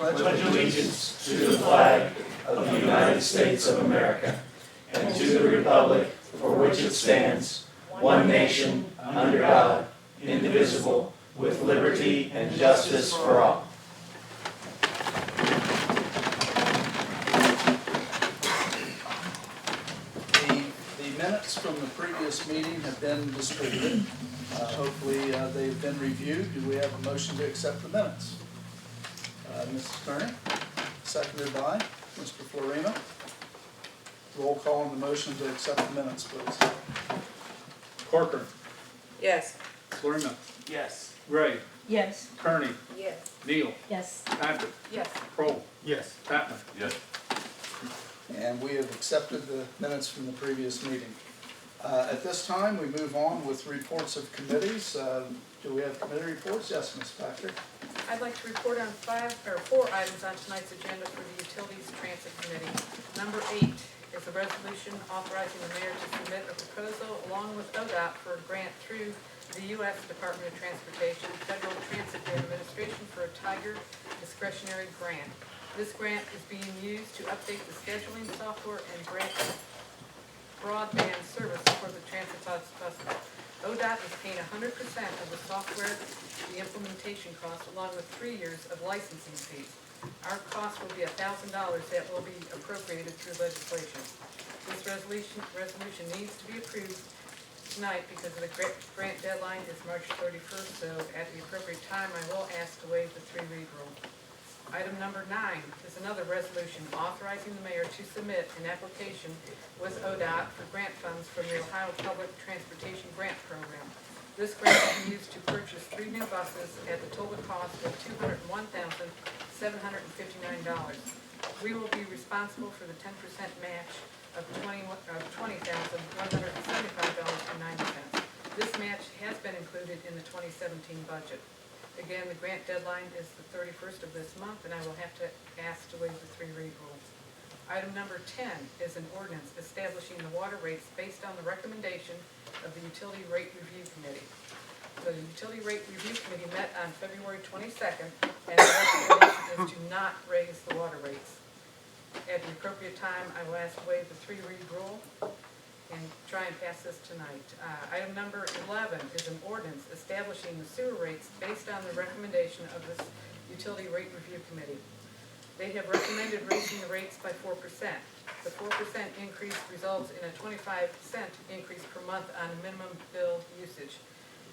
pledge allegiance to the flag of the United States of America and to the republic for which it stands, one nation, under God, indivisible, with liberty and justice for all. The minutes from the previous meeting have been distributed. Hopefully they've been reviewed. Do we have a motion to accept the minutes? Mrs. Kearney, seconded by Mr. Florina. Roll call on the motion to accept the minutes, please. Corcoran. Yes. Florina. Yes. Gray. Yes. Kearney. Yes. Neal. Yes. Patrick. Yes. Kroll. Yes. Patman. Yes. And we have accepted the minutes from the previous meeting. At this time, we move on with reports of committees. Do we have committee reports? Yes, Ms. Patrick. I'd like to report on 4 items on tonight's agenda for the Utilities Transit Committee. Number 8 is a resolution authorizing the mayor to submit a proposal along with ODOT for a grant through the U.S. Department of Transportation Federal Transit Administration for a Tiger discretionary grant. This grant is being used to update the scheduling software and grant broadband service for the transit bus. ODOT is paying 100% of the software, the implementation cost, along with 3 years of licensing fees. Our cost will be $1,000 that will be appropriated through legislation. This resolution needs to be approved tonight because the grant deadline is March 31st, so at the appropriate time, I will ask to waive the 3-read rule. Item number 9 is another resolution authorizing the mayor to submit an application with ODOT for grant funds from the Ohio Public Transportation Grant Program. This grant is used to purchase 3 new buses at the total cost of $201,759. We will be responsible for the 10% match of $20,175.90. This match has been included in the 2017 budget. Again, the grant deadline is the 31st of this month, and I will have to ask to waive the 3-read rule. Item number 10 is an ordinance establishing the water rates based on the recommendation of the Utility Rate Review Committee. So the Utility Rate Review Committee met on February 22nd, and the recommendation is to not raise the water rates. At the appropriate time, I will ask to waive the 3-read rule and try and pass this tonight. Item number 11 is an ordinance establishing the sewer rates based on the recommendation of this Utility Rate Review Committee. They have recommended raising the rates by 4%. The 4% increase results in a 25-cent increase per month on minimum bill usage.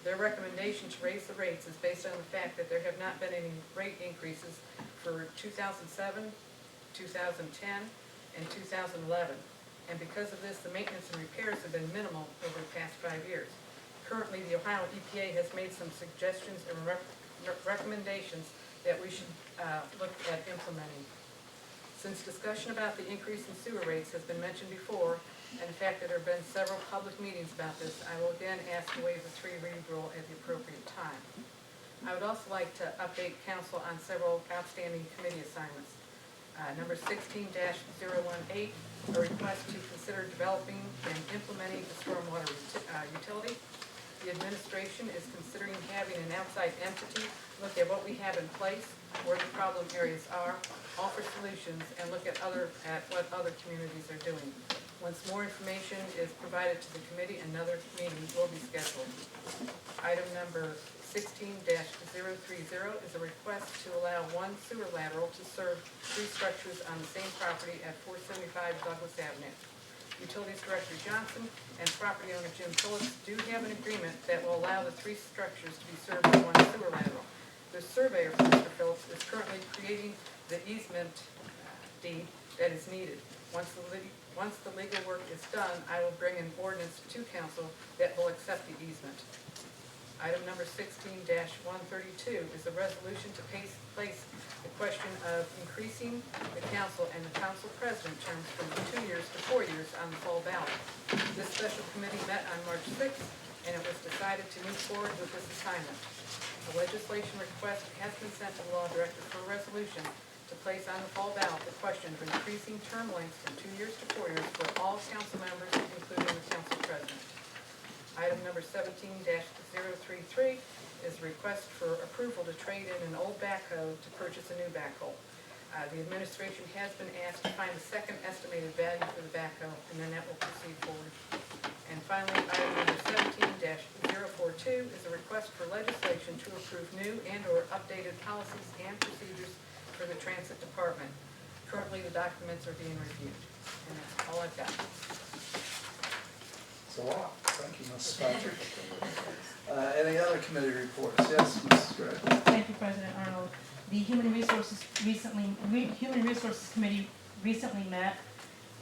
Their recommendation to raise the rates is based on the fact that there have not been any rate increases for 2007, 2010, and 2011. And because of this, the maintenance and repairs have been minimal over the past 5 years. Currently, the Ohio EPA has made some suggestions and recommendations that we should look at implementing. Since discussion about the increase in sewer rates has been mentioned before, and the fact that there have been several public meetings about this, I will again ask to waive the 3-read rule at the appropriate time. I would also like to update council on several outstanding committee assignments. Number 16-018, a request to consider developing and implementing a stormwater utility. The administration is considering having an outside entity look at what we have in place, where the problem areas are, offer solutions, and look at what other communities are doing. Once more information is provided to the committee, another meeting will be scheduled. Item number 16-030 is a request to allow 1 sewer lateral to serve 3 structures on the same property at 475 Douglas Avenue. Utilities Director Johnson and property owner Jim Phillips do have an agreement that will allow the 3 structures to be served with 1 sewer lateral. The surveyor for Mr. Phillips is currently creating the easement deed that is needed. Once the legal work is done, I will bring an ordinance to council that will accept the easement. Item number 16-132 is a resolution to place the question of increasing the council and the council president terms from 2 years to 4 years on the fall ballot. This special committee met on March 6th, and it was decided to move forward with this assignment. A legislation request has been sent to the law director for a resolution to place on the fall ballot the question of increasing term lengths from 2 years to 4 years for all council members, including the council president. Item number 17-033 is a request for approval to trade in an old backhoe to purchase a new backhoe. The administration has been asked to find the second estimated value for the backhoe, and then that will proceed forward. And finally, item number 17-042 is a request for legislation to approve new and/or updated policies and procedures for the transit department. Currently, the documents are being reviewed, and that's all I've got. It's a lot. Thank you, Mrs. Patrick. Any other committee reports? Yes, Mrs. Gray. Thank you, President Arnold. The Human Resources Committee recently met,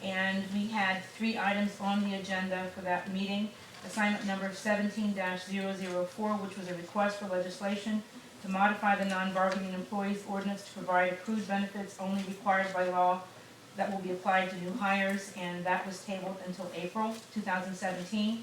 and we had 3 items on the agenda for that meeting. Assignment number 17-004, which was a request for legislation to modify the non-bargaining employees ordinance to provide accrued benefits only required by law that will be applied to new hires, and that was tabled until April 2017.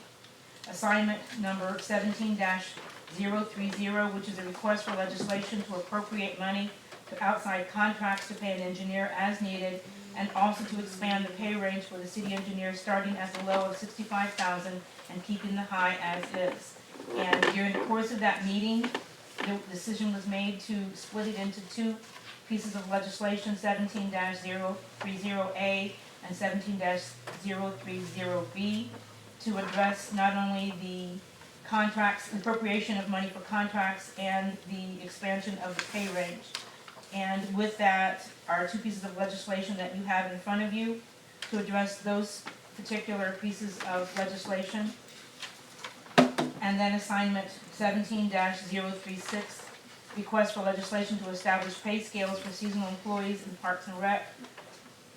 Assignment number 17-030, which is a request for legislation to appropriate money to outside contracts to pay an engineer as needed, and also to expand the pay range for the city engineer, starting at the low of $65,000 and keeping the high as is. And during the course of that meeting, the decision was made to split it into 2 pieces of legislation, 17-030A and 17-030B, to address not only the contracts, appropriation of money for contracts, and the expansion of the pay range. And with that are 2 pieces of legislation that you have in front of you to address those particular pieces of legislation. And then assignment 17-036, request for legislation to establish pay scales for seasonal employees in Parks and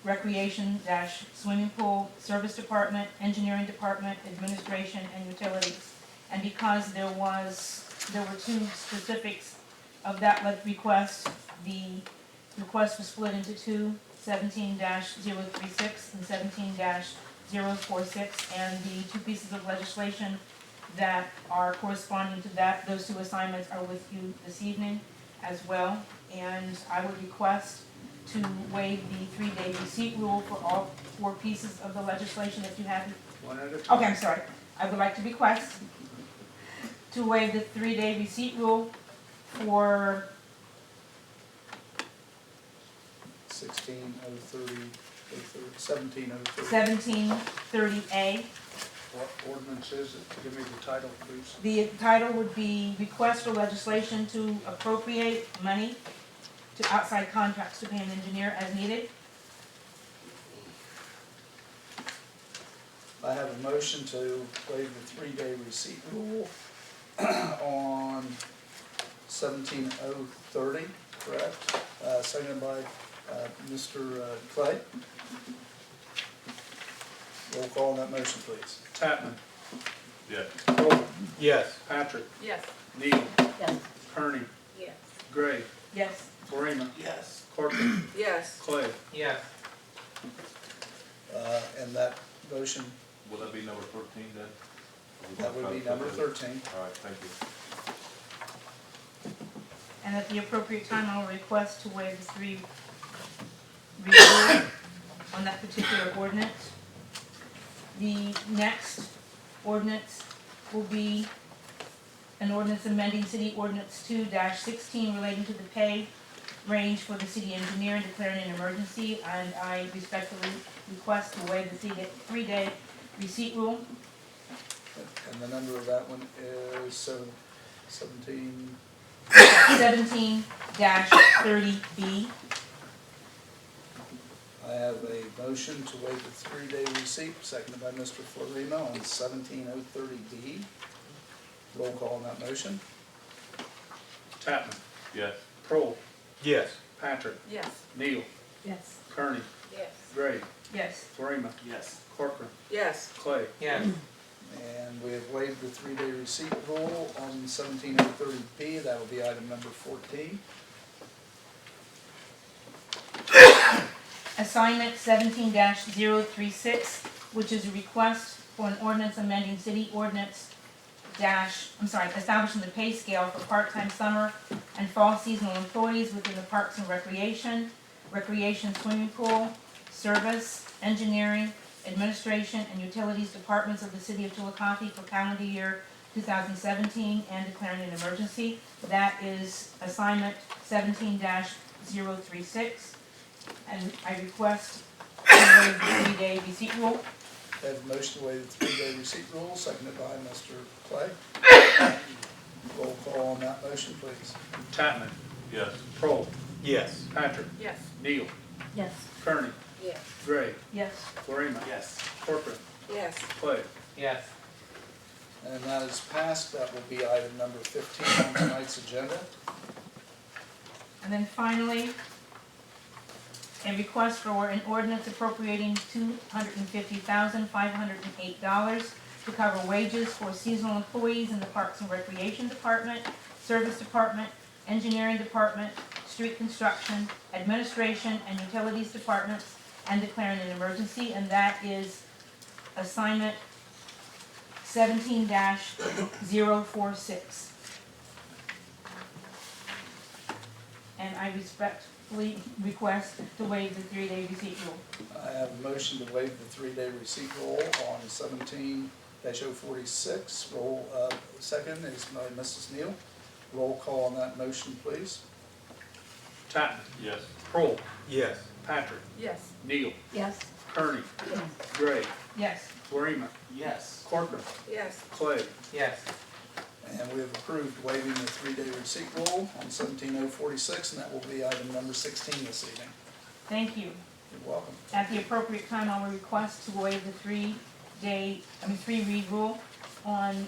Recreation - swimming pool, service department, engineering department, administration, and utilities. And because there were 2 specifics of that request, the request was split into 2, 17-036 and 17-046, and the 2 pieces of legislation that are corresponding to those 2 assignments are with you this evening as well. And I would request to waive the 3-day receipt rule for all 4 pieces of the legislation that you have. One at a time. Okay, I'm sorry. I would like to request to waive the 3-day receipt rule for 16-030, 17-030. 1730A. What ordinance is it? Give me the title, please. The title would be Request for Legislation to Appropriate Money to Outside Contracts to Pay an Engineer as Needed. I have a motion to waive the 3-day receipt rule on 17-030, correct? Seconded by Mr. Clay. Roll call on that motion, please. Tatman. Yes. Kroll. Yes. Patrick. Yes. Neal. Yes. Kearney. Yes. Gray. Yes. Florina. Yes. Corcoran. Yes. Clay. Yes. And that motion, Will that be number 13 then? that would be number 13. All right, thank you. And at the appropriate time, I will request to waive the 3 readings on that particular ordinance. The next ordinance will be an ordinance amending City Ordinance 2-16 relating to the pay range for the city engineer and declaring an emergency, and I respectfully request to waive the 3-day receipt rule. And the number of that one is 17. 17-30B. I have a motion to waive the 3-day receipt, seconded by Mr. Florina on 17-030B. Roll call on that motion. Tatman. Yes. Kroll. Yes. Patrick. Yes. Neal. Yes. Kearney. Yes. Gray. Yes. Florina. Yes. Corcoran. Yes. Clay. Yes. And we have waived the 3-day receipt rule on 17-030B. That will be item number 14. Assignment 17-036, which is a request for an ordinance amending City Ordinance establishing the pay scale for part-time summer and fall seasonal employees within the Parks and Recreation swimming pool, service, engineering, administration, and utilities departments of the City of Chillicothe for calendar year 2017 and declaring an emergency. That is assignment 17-036. And I request to waive the 3-day receipt rule. I have a motion to waive the 3-day receipt rule, seconded by Mr. Clay. Roll call on that motion, please. Tatman, Yes. Kroll, Yes. Patrick, Yes. Neal, Yes. Kearney, Yes. Gray, Yes. Florina. Yes. Corcoran, Yes. Clay. Yes. And that is passed. That will be item number 15 on tonight's agenda. And then finally, a request for an ordinance appropriating $250,508 to cover wages for seasonal employees in the Parks and Recreation Department, Service Department, Engineering Department, Street Construction, Administration, and Utilities Departments, and declaring an emergency, and that is assignment 17-046. And I respectfully request to waive the 3-day receipt rule. I have a motion to waive the 3-day receipt rule on 17-046. Second is by Mrs. Neal. Roll call on that motion, please. Tatman, Yes. Kroll, Yes. Patrick, Yes. Neal, Yes. Kearney, Gray, Yes. Florina, Yes. Corcoran, Yes. Clay. Yes. And we have approved waiving the 3-day receipt rule on 17-046, and that will be item number 16 this evening. Thank you. You're welcome. At the appropriate time, I will request to waive the 3-read rule on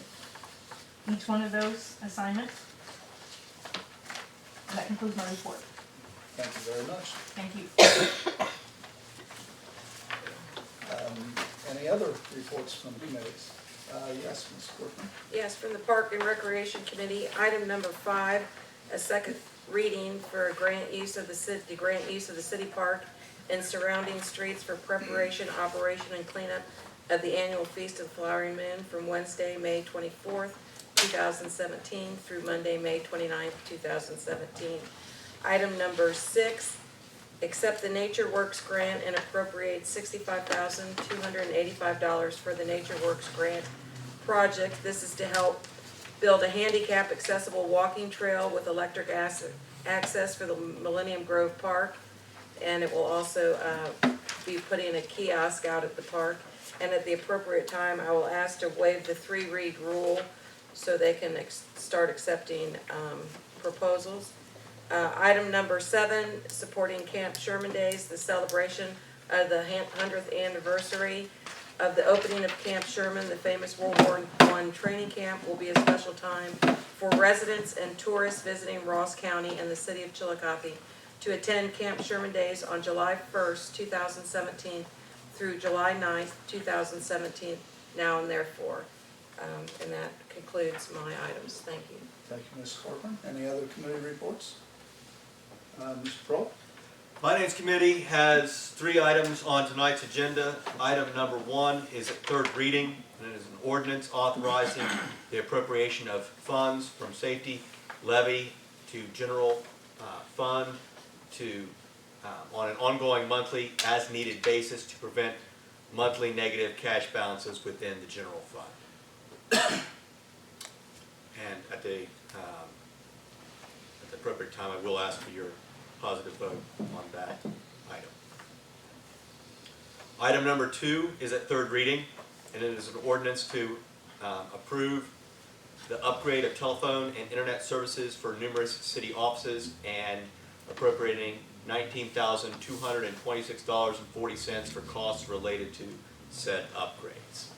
each one of those assignments. And that concludes my report. Thank you very much. Thank you. Any other reports from committees? Yes, Ms. Corcoran. Yes, from the Park and Recreation Committee, item number 5, a second reading for grant use of the city park and surrounding streets for preparation, operation, and cleanup of the annual Feast of the Flowering Moon from Wednesday, May 24th, 2017 through Monday, May 29th, 2017. Item number 6, accept the Nature Works grant and appropriate $65,285 for the Nature Works grant project. This is to help build a handicap accessible walking trail with electric access for the Millennium Grove Park. And it will also be putting a kiosk out at the park. And at the appropriate time, I will ask to waive the 3-read rule so they can start accepting proposals. Item number 7, supporting Camp Sherman Days, the celebration of the 100th anniversary of the opening of Camp Sherman, the famous World War I training camp, will be a special time for residents and tourists visiting Ross County and the city of Chillicothe to attend Camp Sherman Days on July 1st, 2017 through July 9th, 2017, now and therefore. And that concludes my items. Thank you. Thank you, Ms. Corcoran. Any other committee reports? Mr. Kroll? Finance Committee has 3 items on tonight's agenda. Item number 1 is a third reading, and it is an ordinance authorizing the appropriation of funds from safety levy to general fund to on an ongoing monthly as needed basis to prevent monthly negative cash balances within the general fund. And at the appropriate time, I will ask for your positive vote on that item. Item number 2 is at third reading, and it is an ordinance to approve the upgrade of telephone and internet services for numerous city offices and appropriating $19,226.40 for costs related to said upgrades.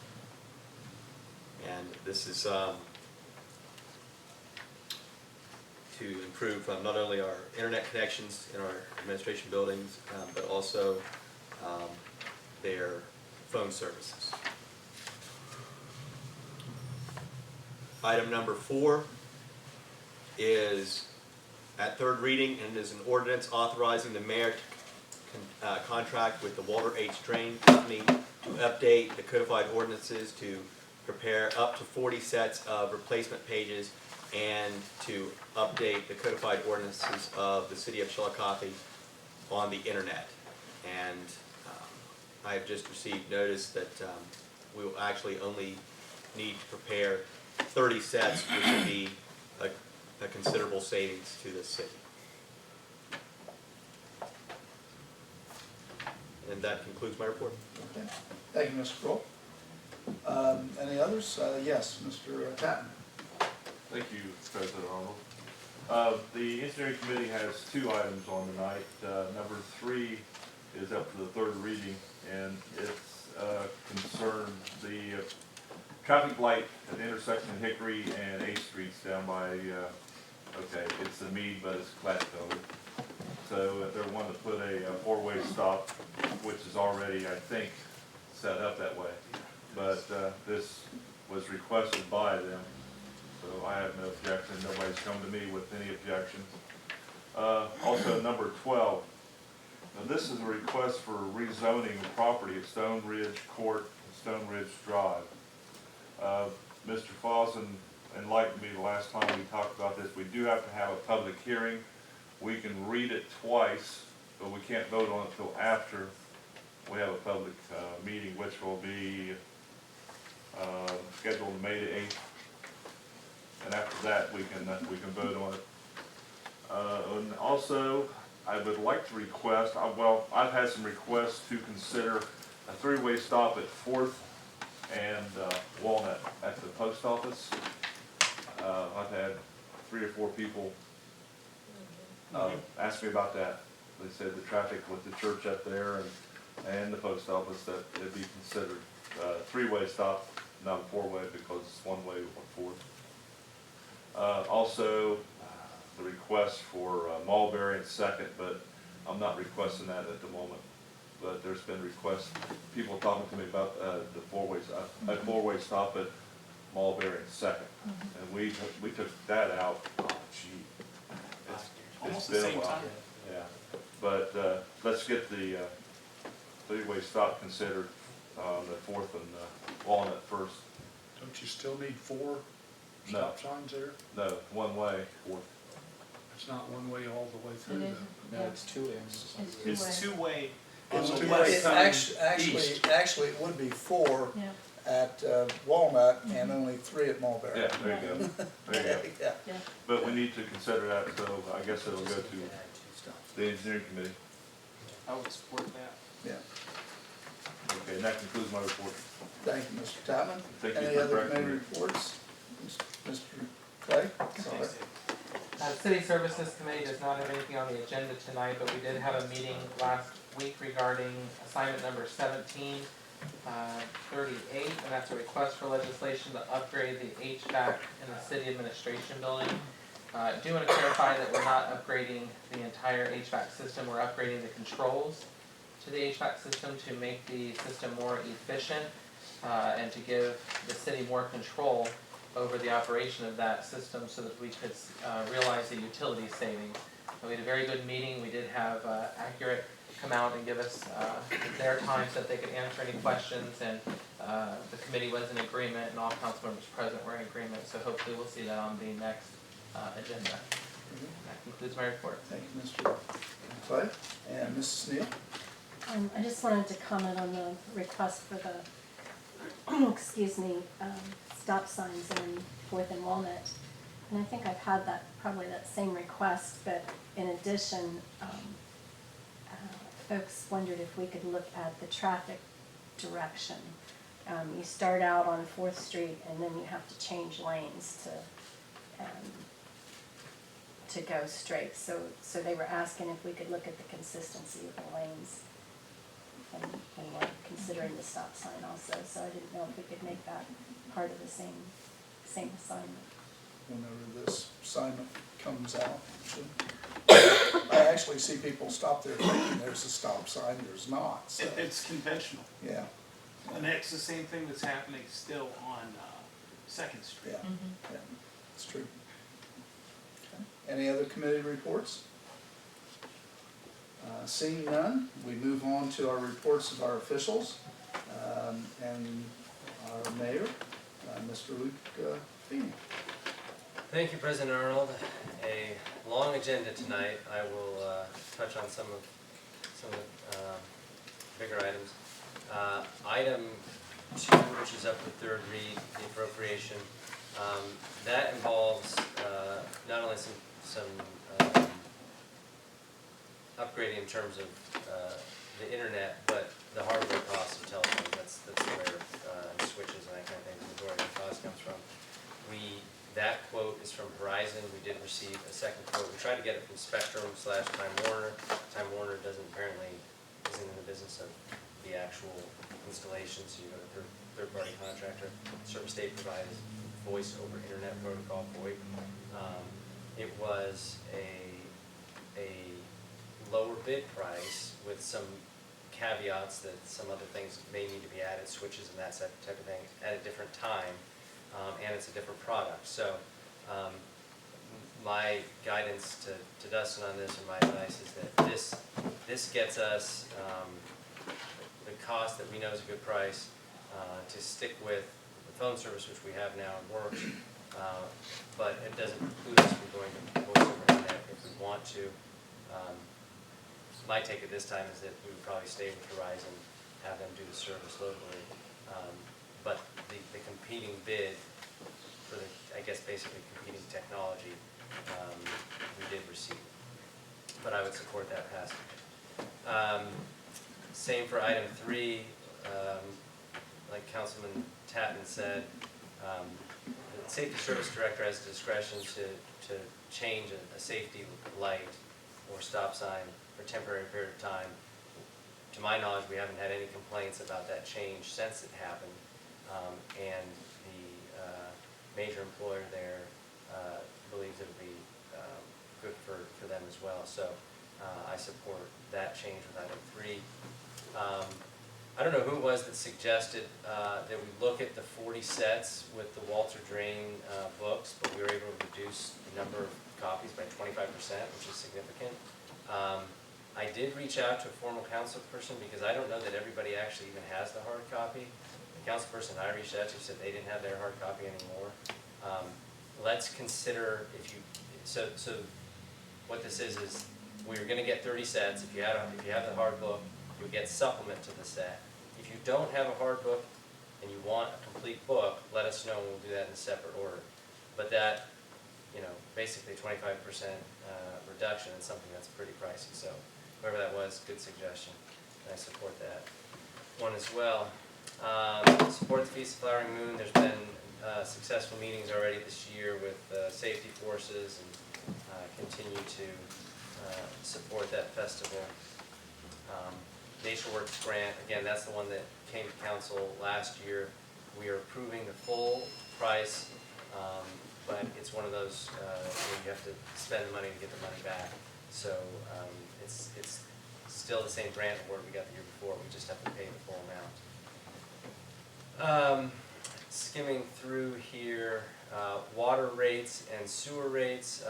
And this is to improve not only our internet connections in our administration buildings, but also their phone services. Item number 4 is at third reading, and it is an ordinance authorizing the mayor to contract with the Walter H. Drain Company to update the codified ordinances to prepare up to 40 sets of replacement pages and to update the codified ordinances of the city of Chillicothe on the internet. And I have just received notice that we will actually only need to prepare 30 sets, which would be a considerable savings to the city. And that concludes my report. Okay, thank you, Mr. Kroll. Any others? Yes, Mr. Tatman. Thank you, President Arnold. The engineering committee has two items on tonight. Number 3 is up for the third reading, and it's concerned the traffic light at the intersection of Hickory and 8th Streets down by, okay, it's the Mead, but it's Gladstone. So they're wanting to put a four-way stop, which is already, I think, set up that way. But this was requested by them, so I have no objection. Nobody's come to me with any objections. Also, number 12. Now, this is a request for rezoning of property at Stone Ridge Court and Stone Ridge Drive. Mr. Fawson enlightened me the last time we talked about this. We do have to have a public hearing. We can read it twice, but we can't vote on it until after we have a public meeting, which will be scheduled May the 8th. And after that, we can vote on it. And also, I would like to request, well, I've had some requests to consider a three-way stop at 4th and Walnut at the post office. I've had 3 or 4 people ask me about that. They said the traffic with the church up there and the post office, that it'd be considered a three-way stop, not a four-way, because it's one way on 4th. Also, the request for Mulberry and 2nd, but I'm not requesting that at the moment. But there's been requests, people talking to me about the four-way stop at Mulberry and 2nd. And we took that out. Oh, gee. It's been a while. Yeah. But let's get the three-way stop considered on the 4th and Walnut first. Don't you still need 4 No. stop signs there? No, one way, 4th. It's not one way all the way through It though. is, No, yeah. it's two ways. It's It's two-way. two-way. It's on the two west ways. side. Actually, it would be 4 Yeah, at Walnut and only 3 at Mulberry. Yeah, there you go. There you go. Yeah. yeah. But we need to consider that, so I guess it'll go to the engineering committee. I would support that. Yeah. Okay, and that concludes my report. Thank you, Mr. Tatman. Thank you Any for other correcting committee me. reports? Mr. Clay? Sorry. City Services Committee does not have anything on the agenda tonight, but we did have a meeting last week regarding assignment number 1738, and that's a request for legislation to upgrade the HVAC in the city administration building. I do want to clarify that we're not upgrading the entire HVAC system, we're upgrading the controls to the HVAC system to make the system more efficient and to give the city more control over the operation of that system so that we could realize the utility savings. We had a very good meeting. We did have Accurate come out and give us their time so that they could answer any questions, and the committee was in agreement and all council members present were in agreement, so hopefully we'll see that on the next agenda. That concludes my report. Thank you, Mr. Clay. And Mrs. Neal? I just wanted to comment on the request for the, excuse me, stop signs in 4th and Walnut. And I think I've had that, probably that same request, but in addition, folks wondered if we could look at the traffic direction. You start out on 4th Street and then you have to change lanes to go straight. So they were asking if we could look at the consistency of the lanes and considering the stop sign also. So I didn't know if we could make that part of the same assignment. Whenever this assignment comes out. I actually see people stop there thinking there's a stop sign, there's not, so, It's conventional. yeah, And it's the same thing that's happening still on 2nd Street. yeah, yeah, it's true. Okay. Any other committee reports? Seeing none, we move on to our reports of our officials, and our mayor, Mr. Luke Feeney. Thank you, President Arnold. A long agenda tonight. I will touch on some of the bigger items. Item 2, which is up for third read, the appropriation. That involves not only some upgrading in terms of the internet, but the hardware costs of telephones, that's where, and switches and that kind of thing, the majority of the cost comes from. That quote is from Verizon. We did receive a second quote. We tried to get it from Spectrum/Time Warner. Time Warner isn't in the business of the actual installation, so you go to third-party contractor. Service they provide is voice over internet protocol, VoIP. It was a lower bid price with some caveats that some other things may need to be added, switches and that type of thing, at a different time. And it's a different product. So my guidance to Dustin on this, and my advice is that this gets us the cost that we know is a good price to stick with the phone service, which we have now and works, but it doesn't preclude us from going to voice over internet if we want to. My take at this time is that we would probably stay with Verizon, have them do the service locally. But the competing bid for the, I guess basically competing technology, we did receive. But I would support that passage. Same for item 3, like Councilman Tatman said, the Safety Service Director has discretion to change a safety light or stop sign for a temporary period of time. To my knowledge, we haven't had any complaints about that change since it happened. And the major employer there believes it would be good for them as well. So I support that change with item 3. I don't know who it was that suggested that we look at the 40 sets with the Walter Drain books, but we were able to reduce the number of copies by 25%, which is significant. I did reach out to a formal council person because I don't know that everybody actually even has the hard copy. The council person I reached out to said they didn't have their hard copy anymore. Let's consider if you, so what this is we're going to get 30 sets. If you have the hard book, you get supplement to the set. If you don't have a hard book and you want a complete book, let us know and we'll do that in a separate order. But that, basically 25% reduction is something that's pretty pricey. So whoever that was, good suggestion. I support that one as well. Support the Feast of Flowering Moon. There's been successful meetings already this year with safety forces, and continue to support that festival. NatureWorks grant, again, that's the one that came to council last year. We are approving the full price, but it's one of those where you have to spend the money to get the money back. So it's still the same grant award we got the year before. We just have to pay the full amount. Skimming through here, water rates and sewer rates.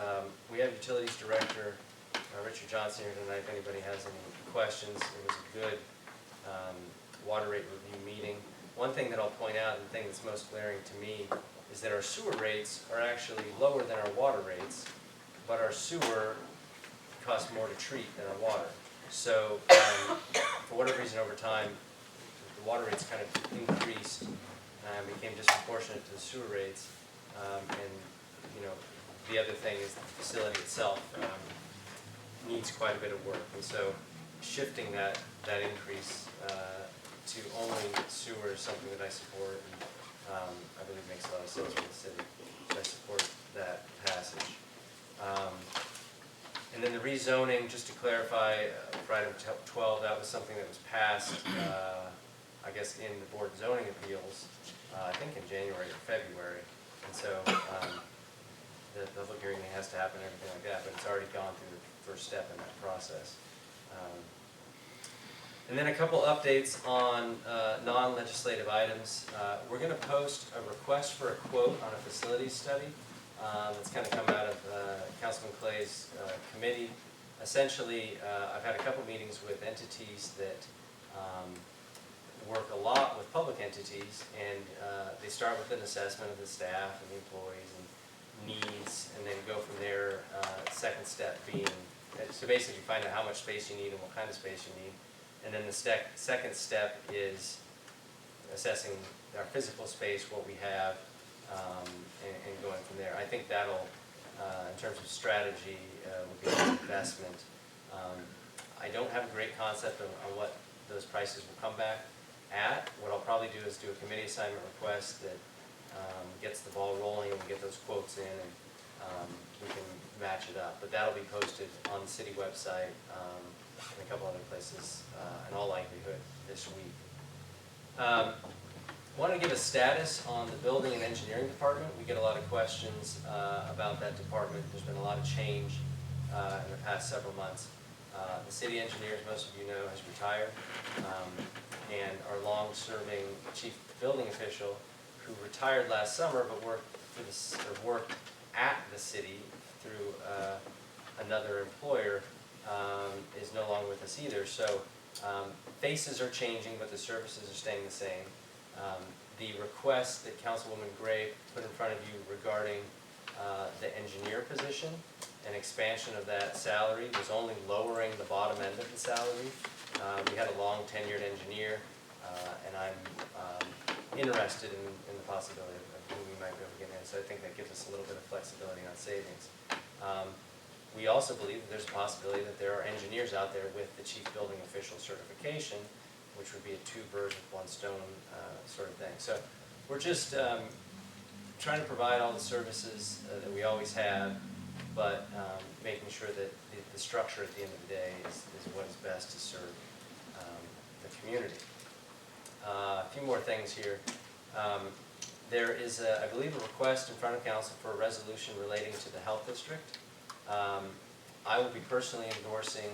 We have Utilities Director Richard Johnson here tonight if anybody has any questions. It was a good water rate review meeting. One thing that I'll point out, and the thing that's most glaring to me, is that our sewer rates are actually lower than our water rates, but our sewer costs more to treat than our water. So for whatever reason over time, the water rates kind of increased and became disproportionate to the sewer rates. And the other thing is the facility itself needs quite a bit of work. And so shifting that increase to only sewer is something that I support, and I believe makes a lot of sense for the city. So I support that passage. And then the rezoning, just to clarify, for item 12, that was something that was passed, I guess, in the Board of Zoning Appeals, I think in January or February. And so the public hearing has to happen and everything like that, but it's already gone through the first step in that process. And then a couple updates on non-legislative items. We're going to post a request for a quote on a facilities study that's kind of come out of Councilman Clay's committee. Essentially, I've had a couple meetings with entities that work a lot with public entities, and they start with an assessment of the staff and the employees and needs, and then go from there. Second step being to basically find out how much space you need and what kind of space you need. And then the second step is assessing our physical space, what we have, and going from there. I think that'll, in terms of strategy, would be an investment. I don't have a great concept on what those prices will come back at. What I'll probably do is do a committee assignment request that gets the ball rolling, and we get those quotes in, and we can match it up. But that'll be posted on the city website and a couple other places in all likelihood this week. Want to give a status on the building and engineering department. We get a lot of questions about that department. There's been a lot of change in the past several months. The city engineer, as most of you know, has retired, and our long-serving chief building official, who retired last summer but worked at the city through another employer, is no longer with us either. So faces are changing, but the services are staying the same. The request that Councilwoman Gray put in front of you regarding the engineer position, an expansion of that salary, was only lowering the bottom end of the salary. We had a long tenured engineer, and I'm interested in the possibility of who we might be able to get in. So I think that gives us a little bit of flexibility on savings. We also believe that there's a possibility that there are engineers out there with the chief building official certification, which would be a two birds with one stone sort of thing. So we're just trying to provide all the services that we always have, but making sure that the structure at the end of the day is what is best to serve the community. A few more things here. There is, I believe, a request in front of council for a resolution relating to the health district. I will be personally endorsing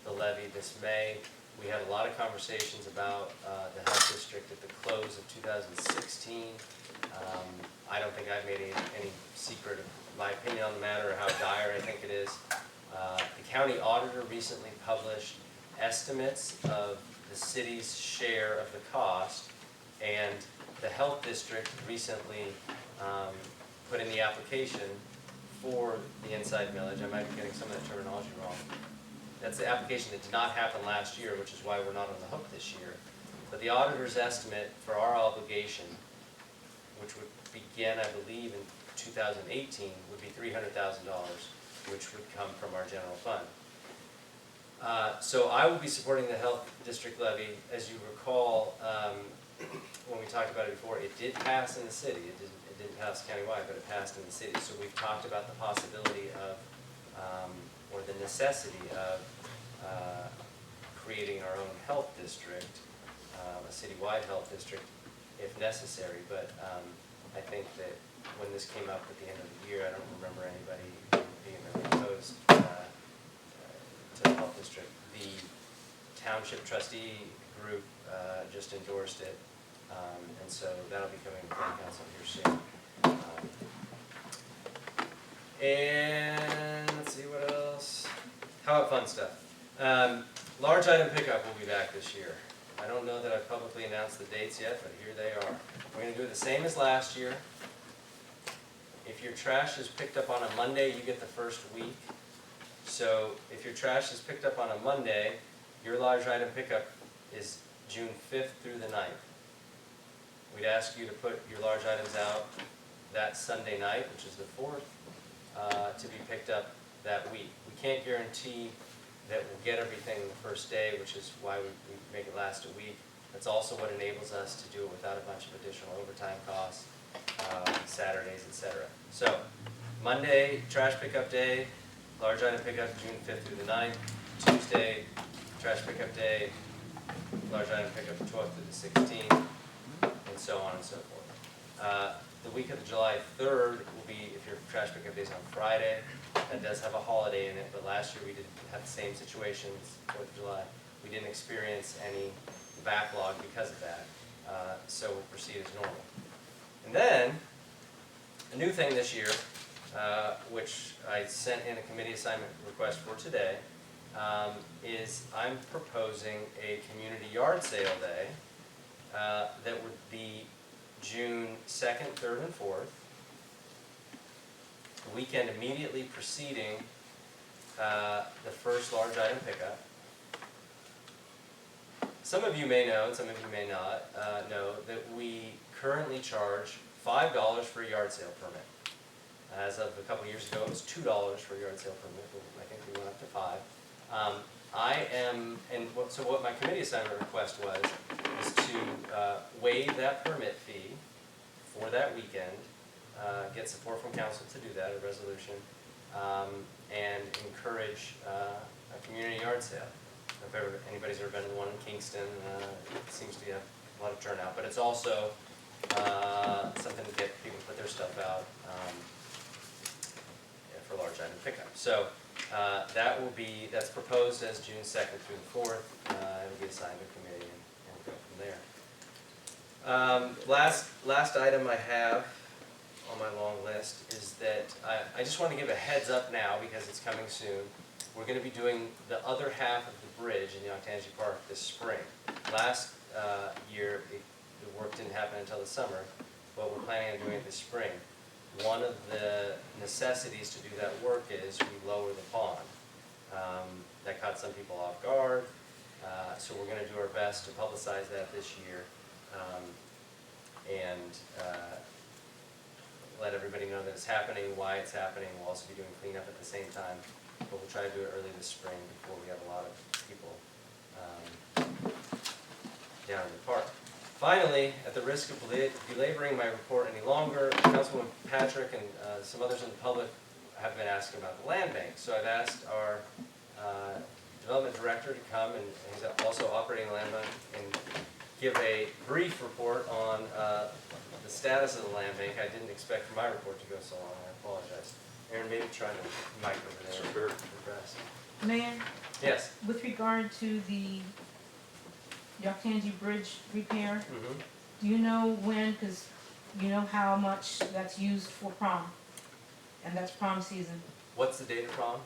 the levy this May. We had a lot of conversations about the health district at the close of 2016. I don't think I've made any secret of my opinion on the matter or how dire I think it is. The county auditor recently published estimates of the city's share of the cost, and the health district recently put in the application for the inside millage. I might be getting some of the terminology wrong. That's the application that did not happen last year, which is why we're not on the hook this year. But the auditor's estimate for our obligation, which would begin, I believe, in 2018, would be $300,000, which would come from our general fund. So I will be supporting the health district levy. As you recall, when we talked about it before, it did pass in the city. It didn't pass countywide, but it passed in the city. So we've talked about the possibility of, or the necessity of, creating our own health district, a citywide health district, if necessary. But I think that when this came up at the end of the year, I don't remember anybody being really opposed to the health district. The township trustee group just endorsed it, and so that'll be coming before the council here soon. And let's see what else. How about fun stuff? Large item pickup will be back this year. I don't know that I've publicly announced the dates yet, but here they are. We're going to do it the same as last year. If your trash is picked up on a Monday, you get the first week. So if your trash is picked up on a Monday, your large item pickup is June 5th through the 9th. We'd ask you to put your large items out that Sunday night, which is the 4th, to be picked up that week. We can't guarantee that we'll get everything the first day, which is why we make it last a week. That's also what enables us to do it without a bunch of additional overtime costs, Saturdays, etc. So, Monday, trash pickup day, large item pickup June 5th through the 9th. Tuesday, trash pickup day, large item pickup 12th through the 16th, and so on and so forth. The week of July 3rd will be, if your trash pickup day is on Friday, that does have a holiday in it, but last year we did have the same situation, 4th of July. We didn't experience any backlog because of that, so we'll proceed as normal. And then, a new thing this year, which I sent in a committee assignment request for today, is I'm proposing a community yard sale day that would be June 2nd, 3rd, and 4th. The weekend immediately preceding the first large item pickup. Some of you may know, and some of you may not know, that we currently charge $5 for a yard sale permit. As of a couple years ago, it was $2 for a yard sale permit. I think we went up to $5. So what my committee assignment request was, is to waive that permit fee for that weekend, get support from council to do that, a resolution, and encourage a community yard sale. If anybody's ever been to the one in Kingston, it seems to have a lot of turnout, but it's also something to get people to put their stuff out for large item pickup. So that's proposed as June 2nd through the 4th. It'll be assigned to a committee and go from there. Last item I have on my long list is that I just want to give a heads up now because it's coming soon. We're going to be doing the other half of the bridge in the Octangie Park this spring. Last year, the work didn't happen until the summer, but we're planning on doing it this spring. One of the necessities to do that work is we lower the pond. That caught some people off guard, so we're going to do our best to publicize that this year and let everybody know that it's happening, why it's happening. We'll also be doing cleanup at the same time, but we'll try to do it early this spring before we have a lot of people down in the park. Finally, at the risk of belaboring my report any longer, Councilman Patrick and some others in the public have been asking about the land bank. So I've asked our development director to come, and he's also operating the land bank, and give a brief report on the status of the land bank. I didn't expect for my report to go so long. I apologize. Aaron, maybe try to mic over there. Sure. Address. Mayor, Yes. with regard to the Octangie Bridge repair, Mm-hmm. do you know when, because you know how much that's used for prom, and that's prom season. What's the date of prom?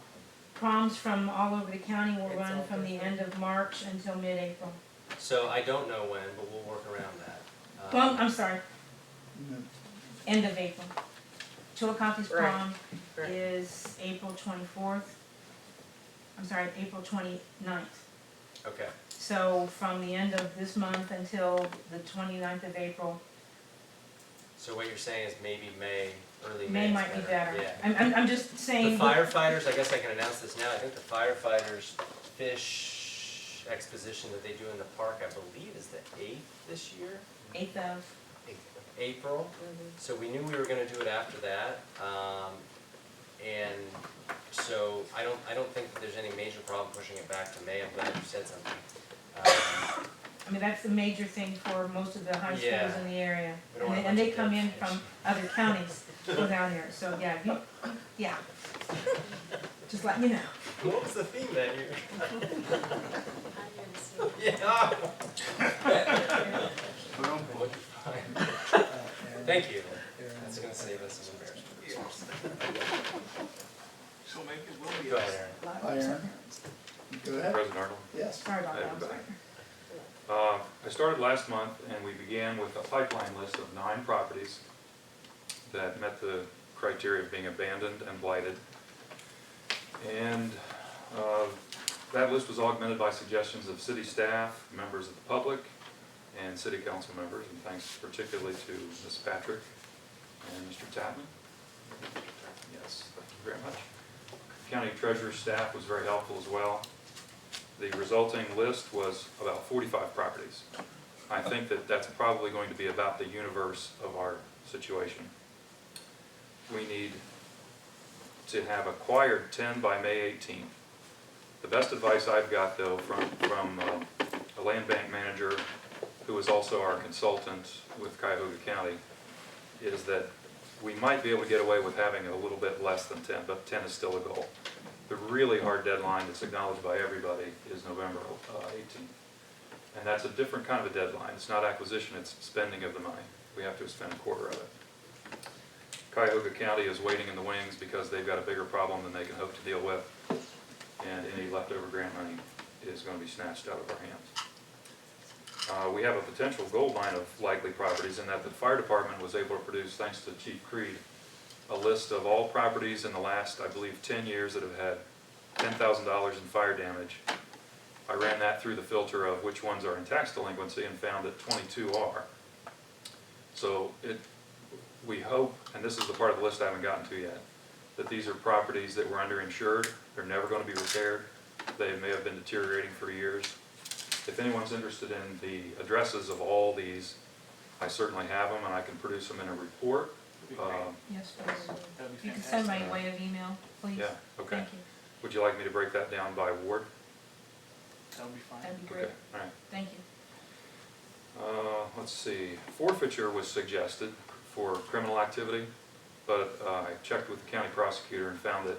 Proms from all over the county will It's run all from the end of March until mid-April. So I don't know when, but we'll work around that. Well, I'm sorry, end of April. Chillicothe's Right. prom Right. is April 24th. I'm sorry, April 29th. Okay. So from the end of this month until the 29th of April, So what you're saying is maybe May, early May. May is might be better. Yeah. I'm just The saying. firefighters, I guess I can announce this now, I think the firefighters fish exposition that they do in the park, I believe is the 8th this year, 8th of, April. So we knew we were gonna do it after that. And so I don't think that there's any major problem pushing it back to May. I'm glad you said something. I mean, that's the major thing for most of the high schools Yeah. in the area. We don't want a And they bunch of come dead in fish. from other counties, go down there, so yeah. Just let you know. What was the theme that year? Yeah. Thank you. That's gonna save us some embarrassment. So maybe it will be. Go ahead, Aaron. Hi, Aaron. Go ahead. President Arnold. Yes. Sorry about that, I'm Everybody. sorry. I started last month and we began with a pipeline list of 9 properties that met the criteria of being abandoned and blighted. And that list was augmented by suggestions of city staff, members of the public, and city council members, and thanks particularly to Ms. Patrick and Mr. Tapman. Yes, thank you very much. County Treasurer's staff was very helpful as well. The resulting list was about 45 properties. I think that that's probably going to be about the universe of our situation. We need to have acquired 10 by May 18th. The best advice I've got, though, from a land bank manager who is also our consultant with Cuyahoga County, is that we might be able to get away with having a little bit less than 10, but 10 is still a goal. The really hard deadline that's acknowledged by everybody is November 18th. And that's a different kind of a deadline. It's not acquisition, it's spending of the money. We have to spend a quarter of it. Cuyahoga County is waiting in the wings because they've got a bigger problem than they can hope to deal with. And any leftover grant money is going to be snatched out of our hands. We have a potential gold mine of likely properties in that the fire department was able to produce, thanks to Chief Creed, a list of all properties in the last, I believe, 10 years that have had $10,000 in fire damage. I ran that through the filter of which ones are in tax delinquency and found that 22 are. So we hope, and this is the part of the list I haven't gotten to yet, that these are properties that were underinsured, they're never going to be repaired, They may have been deteriorating for years. If anyone's interested in the addresses of all these, I certainly have them, and I can produce them in a report. That'd be great. Yes, please. That'd be You can send fantastic. my way of email, please. Yeah, okay. Thank you. Would you like me to break that down by ward? That would be fine. That'd be Okay, great. all right. Thank you. Let's see, forfeiture was suggested for criminal activity, but I checked with the county prosecutor and found that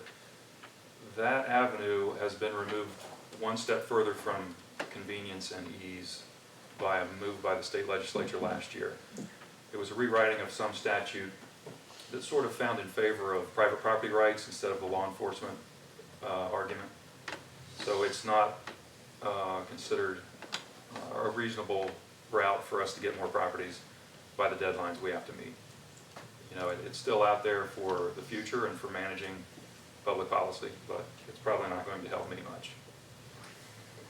that avenue has been removed one step further from convenience and ease by a move by the state legislature last year. It was a rewriting of some statute that sort of found in favor of private property rights instead of the law enforcement argument. So it's not considered a reasonable route for us to get more properties by the deadlines we have to meet. You know, it's still out there for the future and for managing public policy, but it's probably not going to help me much.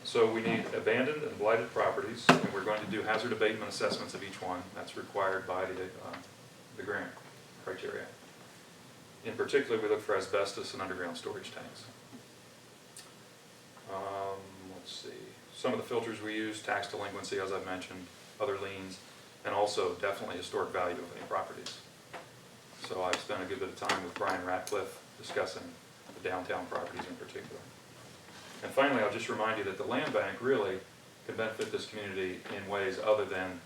So we need abandoned and blighted properties, and we're going to do hazard abatement assessments of each one. That's required by the grant criteria. In particular, we look for asbestos and underground storage tanks. Let's see. Some of the filters we use, tax delinquency, as I've mentioned, other liens, and also definitely historic value of any properties. So I've spent a good bit of time with Brian Ratcliffe discussing the downtown properties in particular. And finally, I'll just remind you that the land bank really can benefit this community in ways other than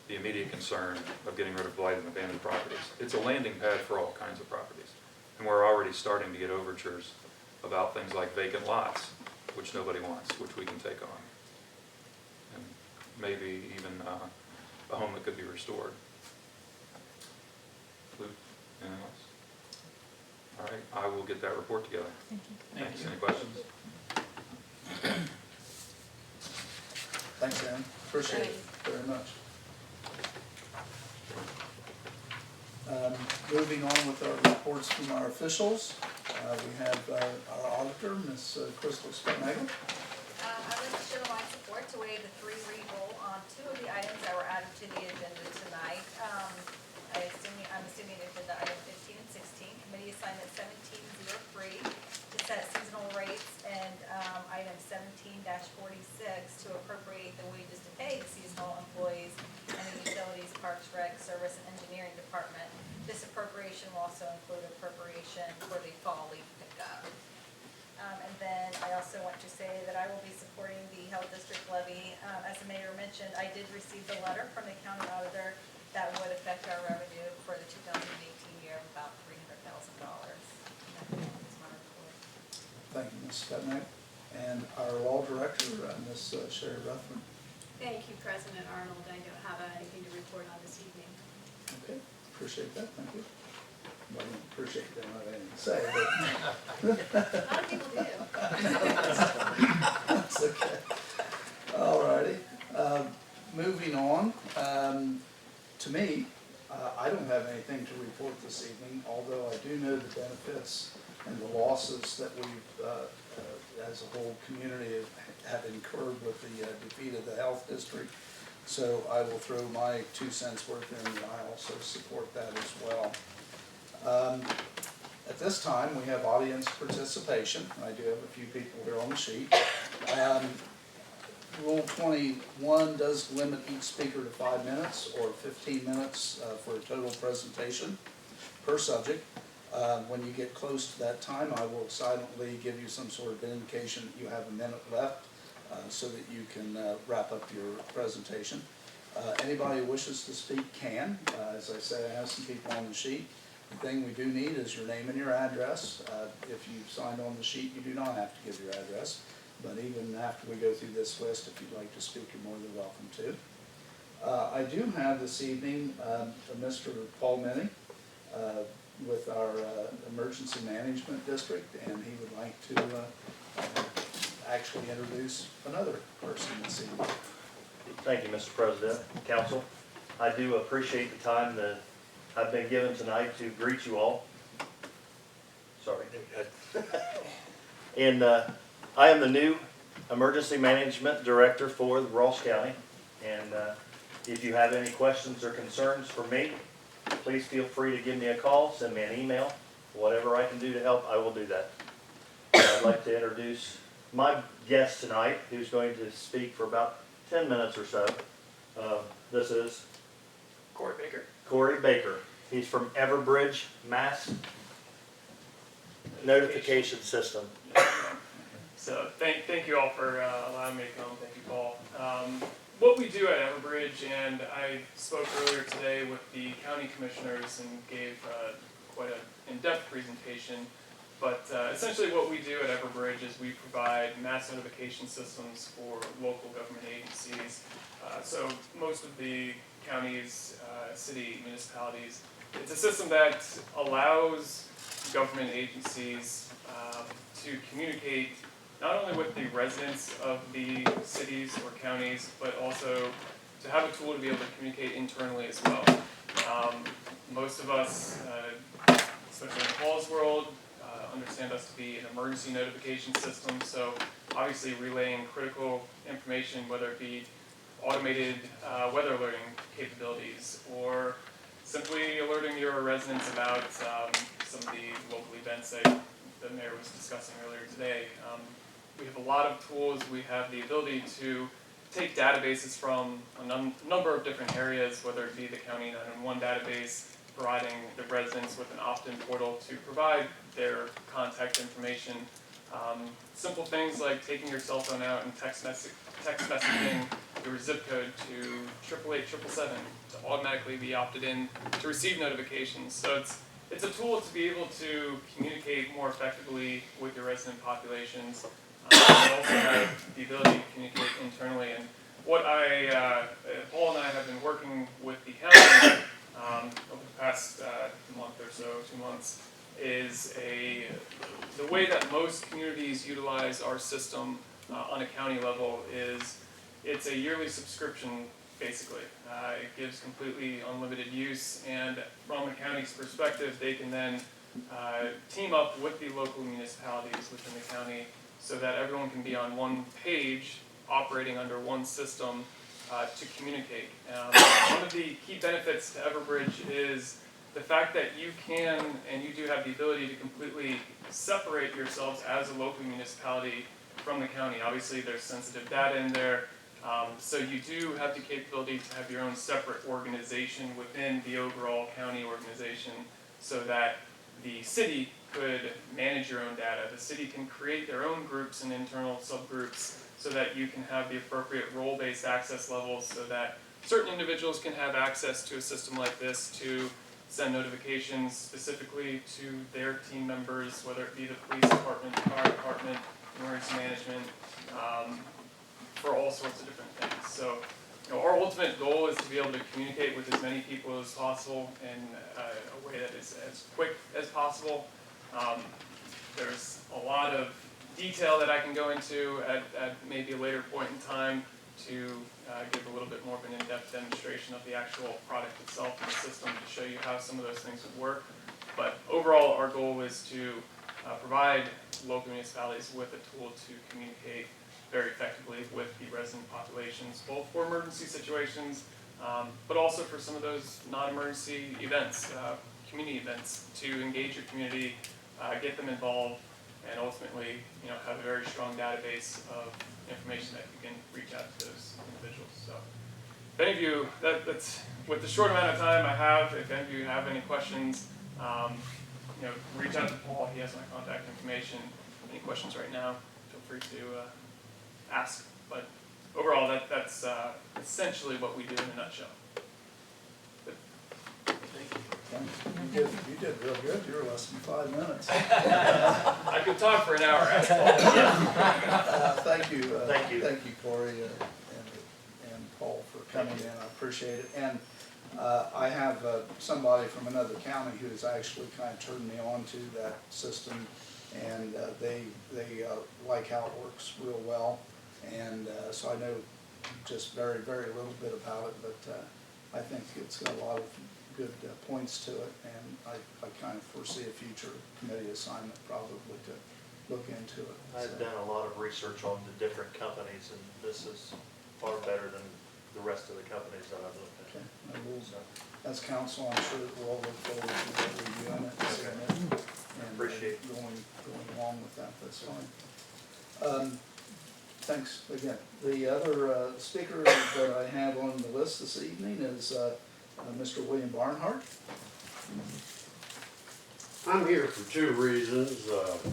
the immediate concern of getting rid of blighted and abandoned properties. It's a landing pad for all kinds of properties. And we're already starting to get overtures about things like vacant lots, which nobody wants, which we can take on. And maybe even a home that could be restored. Luke, anything else? All right, I will get that report together. Thank you. Thanks. Any questions? Thanks, Aaron. Appreciate it very much. Moving on with our reports from our officials, we have our auditor, Ms. Crystal Spitnagle. I would like to show my support to waive the 3-read rule on 2 of the items that were added to the agenda tonight. I'm assuming agenda item 15 and 16, committee assignment 1703 to set seasonal rates, and item 17-46 to appropriate the wages to pay the seasonal employees and the utilities, parks, rec, service, and engineering department. This appropriation will also include appropriation for the fall leave pickup. And then I also want to say that I will be supporting the health district levy. As the mayor mentioned, I did receive the letter from the county auditor that would affect our revenue for the 2018 year of about $300,000. That's my report. Thank you, Ms. Spitnagle. And our law director, Ms. Sherry Ruffman. Thank you, President Arnold. I don't have anything to report on this evening. Okay, appreciate that, thank you. Well, I don't appreciate that, I don't have anything to say, but. A lot of people do. That's okay. All righty. Moving on, to me, I don't have anything to report this evening, although I do know the benefits and the losses that we've, as a whole community, have incurred with the defeat of the health district. So I will throw my 2 cents worth in, and I also support that as well. At this time, we have audience participation. I do have a few people here on the sheet. Rule 21 does limit each speaker to 5 minutes or 15 minutes for a total presentation per subject. When you get close to that time, I will silently give you some sort of indication that you have a minute left so that you can wrap up your presentation. Anybody who wishes to speak can. As I said, I have some people on the sheet. The thing we do need is your name and your address. If you've signed on the sheet, you do not have to give your address. But even after we go through this list, if you'd like to speak, you're more than welcome to. I do have this evening Mr. Paul Minnie with our Emergency Management District, and he would like to actually introduce another person this evening. Thank you, Mr. President, Council. I do appreciate the time that I've been given tonight to greet you all. Sorry. And I am the new Emergency Management Director for Ross County. And if you have any questions or concerns for me, please feel free to give me a call, send me an email. Whatever I can do to help, I will do that. I'd like to introduce my guest tonight, who's going to speak for about 10 minutes or so. This is Corey Baker. Corey Baker. He's from Everbridge, Mass Notification System. So thank you all for allowing me to come. Thank you, Paul. What we do at Everbridge, and I spoke earlier today with the county commissioners and gave quite an in-depth presentation. But essentially what we do at Everbridge is we provide mass notification systems for local government agencies. So most of the counties, city, municipalities, it's a system that allows government agencies to communicate not only with the residents of the cities or counties, but also to have a tool to be able to communicate internally as well. Most of us, especially in Paul's world, understand us to be an emergency notification system, so obviously relaying critical information, whether it be automated weather alerting capabilities, or simply alerting your residents about some of the local events that the mayor was discussing earlier today. We have a lot of tools. We have the ability to take databases from a number of different areas, whether it be the County 911 database, providing the residents with an opt-in portal to provide their contact information. Simple things like taking your cell phone out and text messaging your zip code to 888-777 to automatically be opted in to receive notifications. So it's a tool to be able to communicate more effectively with your resident populations. And also have the ability to communicate internally. And what Paul and I have been working with the county over the past month or so, 2 months, is the way that most communities utilize our system on a county level is it's a yearly subscription, basically. It gives completely unlimited use, and from a county's perspective, they can then team up with the local municipalities within the county so that everyone can be on one page, operating under one system to communicate. One of the key benefits to Everbridge is the fact that you can, and you do have the ability to completely separate yourselves as a local municipality from the county. Obviously, there's sensitive data in there, so you do have the capability to have your own separate organization within the overall county organization so that the city could manage your own data. The city can create their own groups and internal subgroups so that you can have the appropriate role-based access levels so that certain individuals can have access to a system like this to send notifications specifically to their team members, whether it be the police department, fire department, emergency management, for all sorts of different things. So, our ultimate goal is to be able to communicate with as many people as possible in a way that is as quick as possible. There's a lot of detail that I can go into at maybe a later point in time to give a little bit more of an in-depth demonstration of the actual product itself and the system to show you how some of those things would work. But overall, our goal is to provide local municipalities with a tool to communicate very effectively with the resident populations, both for emergency situations, but also for some of those non-emergency events, community events, to engage your community, get them involved, and ultimately, have a very strong database of information that you can reach out to those individuals. So, if any of you, that's with the short amount of time I have, if any of you have any questions, reach out to Paul. He has my contact information. Any questions right now, feel free to ask. But overall, that's essentially what we do in a nutshell. You did real good. You were less than 5 minutes. I could talk for an hour. Thank you. Thank you. Thank you, Corey and Paul, for coming in. I appreciate it. And I have somebody from another county who has actually kind of turned me on to that system, and they like how it works real well. And so I know just very, very little bit about it, but I think it's got a lot of good points to it, and I kind of foresee a future committee assignment probably to look into it. I've done a lot of research on the different companies, and this is far better than the rest of the companies that I've looked at. Okay, and we'll, as council, I'm sure that we'll all look forward to reviewing it and submitting and Appreciate going along with that. That's fine. Thanks again. The other speaker that I have on the list this evening is Mr. William Barnhart. I'm here for two reasons.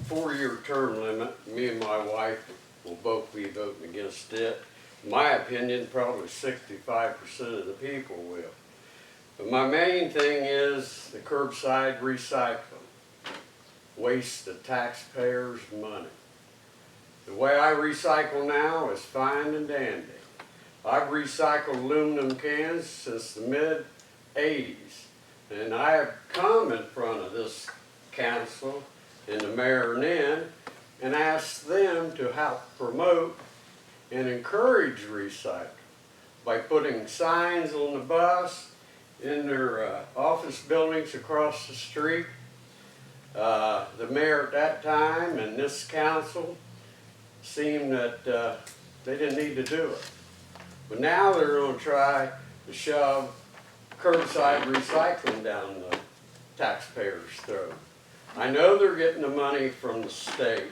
4-year term limit, me and my wife will both be voting against it. In my opinion, probably 65% of the people will. But my main thing is the curbside recycling. Waste the taxpayers' money. The way I recycle now is fine and dandy. I've recycled aluminum cans since the mid-80s. And I have come in front of this council and the mayor and asked them to help promote and encourage recycling by putting signs on the bus, in their office buildings across the street. The mayor at that time and this council seemed that they didn't need to do it. But now they're going to try to shove curbside recycling down the taxpayers' throat. I know they're getting the money from the state,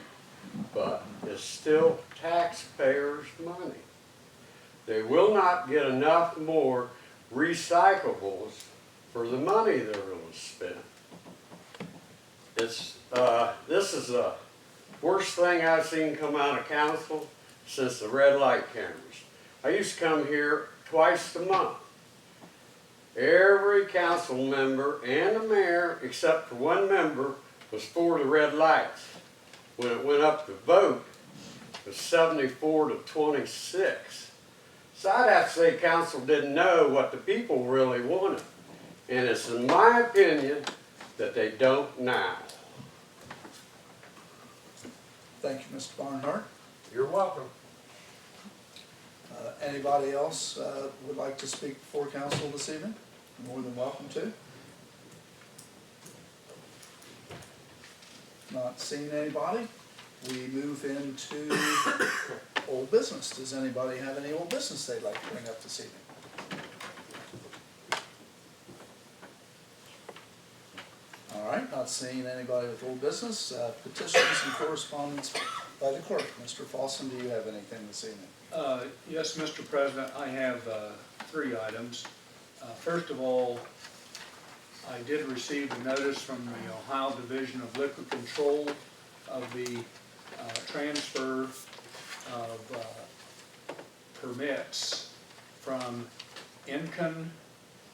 but it's still taxpayers' money. They will not get enough more recyclables for the money they're going to spend. This is the worst thing I've seen come out of council since the red light cameras. I used to come here twice a month. Every council member and the mayor, except for one member, was for the red lights. When it went up to vote, it was 74 to 26. So I'd have to say council didn't know what the people really wanted. And it's in my opinion that they don't now. Thank you, Mr. Barnhart. You're welcome. Anybody else would like to speak before council this evening? More than welcome to. Not seeing anybody, we move into old business. Does anybody have any old business they'd like to bring up this evening? All right, not seeing anybody with old business. Petitions and correspondence by the clerk. Mr. Folsom, do you have anything this evening? Yes, Mr. President, I have 3 items. First of all, I did receive a notice from the Ohio Division of Liquor Control of the transfer of permits from Incon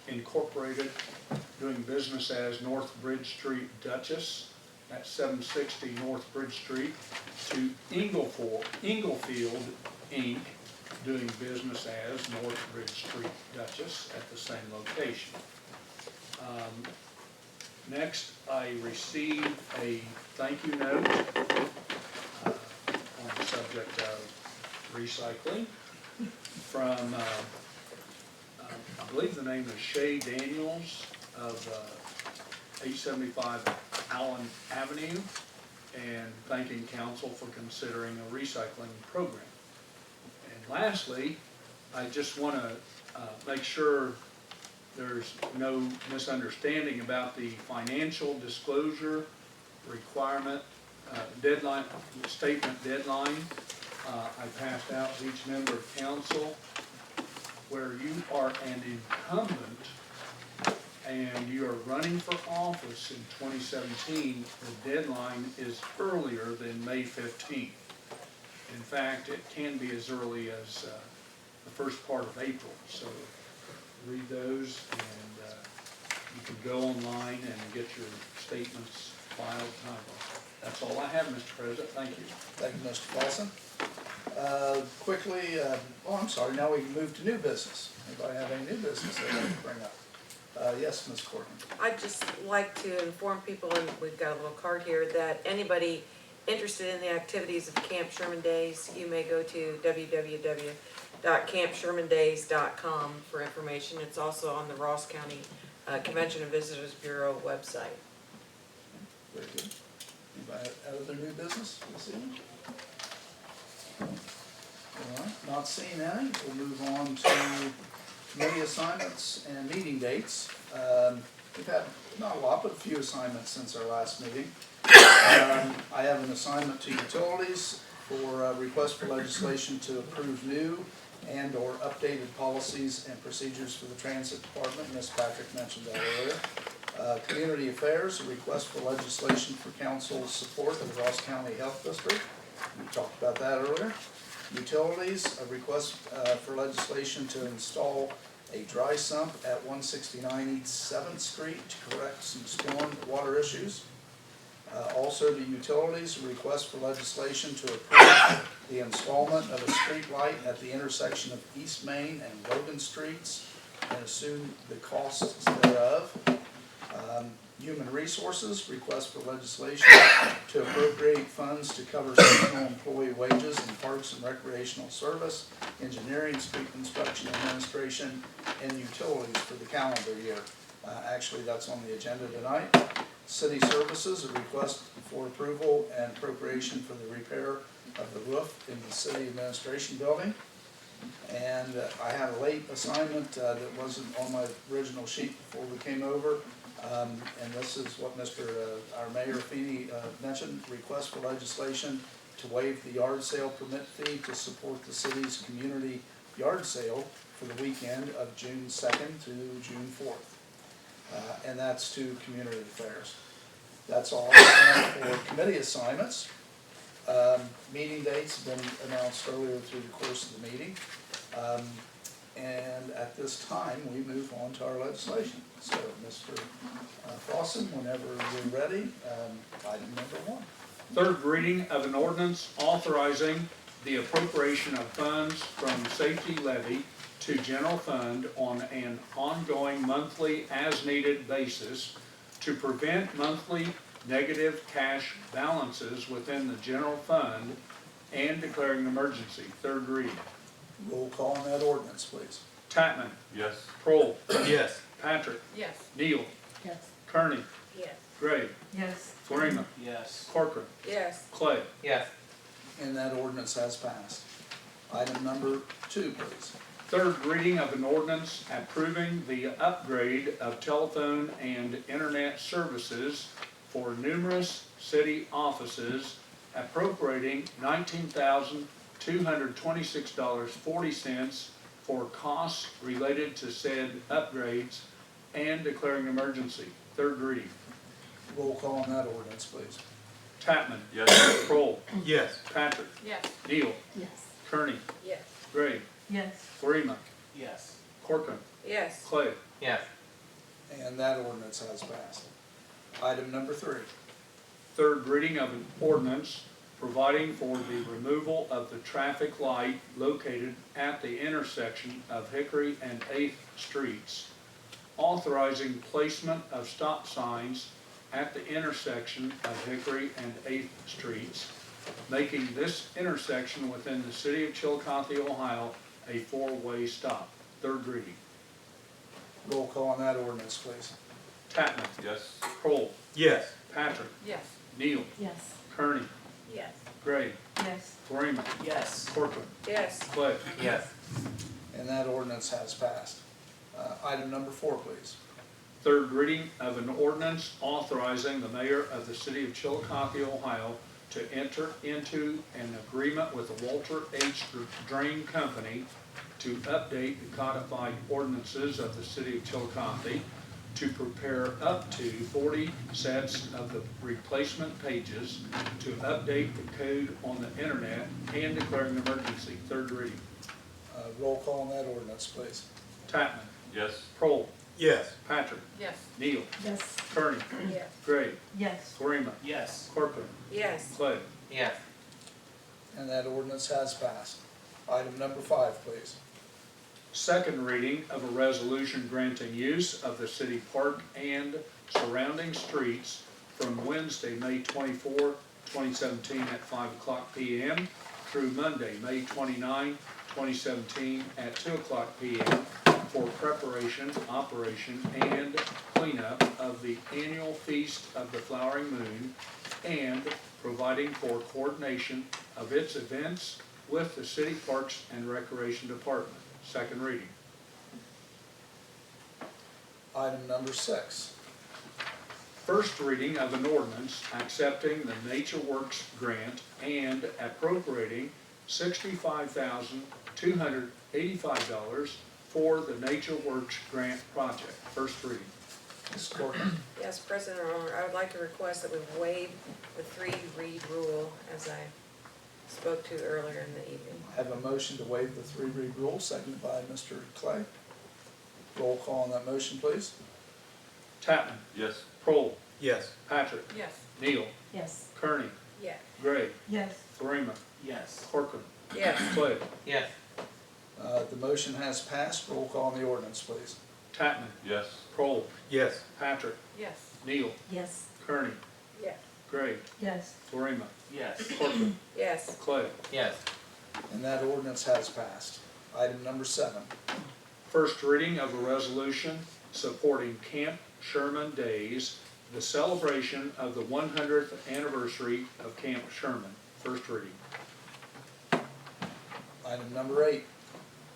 Incorporated, doing business as North Bridge Street Duchess, at 760 North Bridge Street, to Inglefield Inc., doing business as North Bridge Street Duchess at the same location. Next, I received a thank you note on the subject of recycling from, I believe the name is Shay Daniels of 875 Allen Avenue, and thanking council for considering a recycling program. And lastly, I just want to make sure there's no misunderstanding about the financial disclosure requirement deadline, statement deadline. I passed out to each member of council. Where you are an incumbent and you are running for office in 2017, the deadline is earlier than May 15th. In fact, it can be as early as the first part of April. So read those, and you can go online and get your statements filed timely. That's all I have, Mr. President. Thank you. Thank you, Mr. Paulson. Quickly, I'm sorry, now we can move to new business. Anybody have any new business they'd like to bring up? Yes, Ms. Corcoran. I'd just like to inform people, and we've got a little card here, that anybody interested in the activities of Camp Sherman Days, you may go to www.campshermandays.com for information. It's also on the Ross County Convention and Visitors Bureau website. Very good. Anybody have other new business this evening? All right, not seeing any, we'll move on to committee assignments and meeting dates. We've had not a lot, but a few assignments since our last meeting. I have an assignment to utilities for request for legislation to approve new and/or updated policies and procedures for the Transit Department. Ms. Patrick mentioned that earlier. Community Affairs, a request for legislation for council's support of the Ross County Health District. We talked about that earlier. Utilities, a request for legislation to install a dry sump at 169 East 7th Street to correct some storm water issues. Also to utilities, a request for legislation to approve the installment of a street light at the intersection of East Main and Logan Streets and assume the costs thereof. Human Resources, request for legislation to appropriate funds to cover seasonal employee wages in Parks and Recreational Service, Engineering, Street Construction Administration, and Utilities for the calendar year. Actually, that's on the agenda tonight. City Services, a request for approval and appropriation for the repair of the roof in the City Administration Building. And I had a late assignment that wasn't on my original sheet before we came over. And this is what our Mayor Feeney mentioned, request for legislation to waive the yard sale permit fee to support the city's community yard sale for the weekend of June 2nd through June 4th. And that's to Community Affairs. That's all I have for committee assignments. Meeting dates have been announced earlier through the course of the meeting. And at this time, we move on to our legislation. So, Mr. Fossum, whenever you're ready, item number 1. Third reading of an ordinance authorizing the appropriation of funds from safety levy to general fund on an ongoing monthly as-needed basis to prevent monthly negative cash balances within the general fund and declaring an emergency. Third reading. Roll call on that ordinance, please. Tatman. Yes. Kroll. Yes. Patrick. Yes. Neal. Yes. Kearney. Yes. Gray. Yes. Florina. Yes. Corcoran. Yes. Clay. Yes. And that ordinance has passed. Item number 2, please. Third reading of an ordinance approving the upgrade of telephone and internet services for numerous city offices, appropriating $19,226.40 for costs related to said upgrades and declaring an emergency. Third reading. Roll call on that ordinance, please. Tatman. Yes. Kroll. Yes. Patrick. Yes. Neal. Yes. Kearney. Yes. Gray. Yes. Florina. Yes. Corcoran. Yes. Clay. Yes. And that ordinance has passed. Item number 3. Third reading of an ordinance providing for the removal of the traffic light located at the intersection of Hickory and 8th Streets, authorizing placement of stop signs at the intersection of Hickory and 8th Streets, making this intersection within the city of Chillicothe, Ohio, a 4-way stop. Third reading. Roll call on that ordinance, please. Tatman. Yes. Kroll. Yes. Patrick. Yes. Neal. Yes. Kearney. Yes. Gray. Yes. Florina. Yes. Corcoran. Yes. Clay. Yes. And that ordinance has passed. Item number 4, please. Third reading of an ordinance authorizing the mayor of the city of Chillicothe, Ohio to enter into an agreement with the Walter H. Drain Company to update the codified ordinances of the city of Chillicothe, to prepare up to 40 sets of the replacement pages, to update the code on the internet, and declaring an emergency. Third reading. Roll call on that ordinance, please. Tatman. Yes. Kroll. Yes. Patrick. Yes. Neal. Yes. Kearney. Yes. Gray. Yes. Florina. Yes. Corcoran. Yes. Clay. Yes. And that ordinance has passed. Item number 5, please. Second reading of a resolution granting use of the city park and surrounding streets from Wednesday, May 24, 2017 at 5 o'clock p.m. through Monday, May 29, 2017 at 2 o'clock p.m. for preparation, operation, and cleanup of the annual Feast of the Flowering Moon, and providing for coordination of its events with the City Parks and Recreation Department. Second reading. Item number 6. First reading of an ordinance accepting the Nature Works grant and appropriating $65,285 for the Nature Works grant project. First reading. Ms. Corcoran. Yes, President Arnold, I would like to request that we waive the three-read rule as I spoke to earlier in the evening. Have a motion to waive the three-read rule, seconded by Mr. Clay. Roll call on that motion, please. Tatman. Yes. Kroll. Yes. Patrick. Yes. Neal. Yes. Kearney. Yes. Gray. Yes. Florina. Yes. Corcoran. Yes. Clay. Yes. The motion has passed. Roll call on the ordinance, please. Tatman. Yes. Kroll. Yes. Patrick. Yes. Neal. Yes. Kearney. Yes. Gray. Yes. Florina. Yes. Corcoran. Yes. Clay. Yes. And that ordinance has passed. Item number 7. First reading of a resolution supporting Camp Sherman Days, the celebration of the 100th anniversary of Camp Sherman. First reading. Item number 8.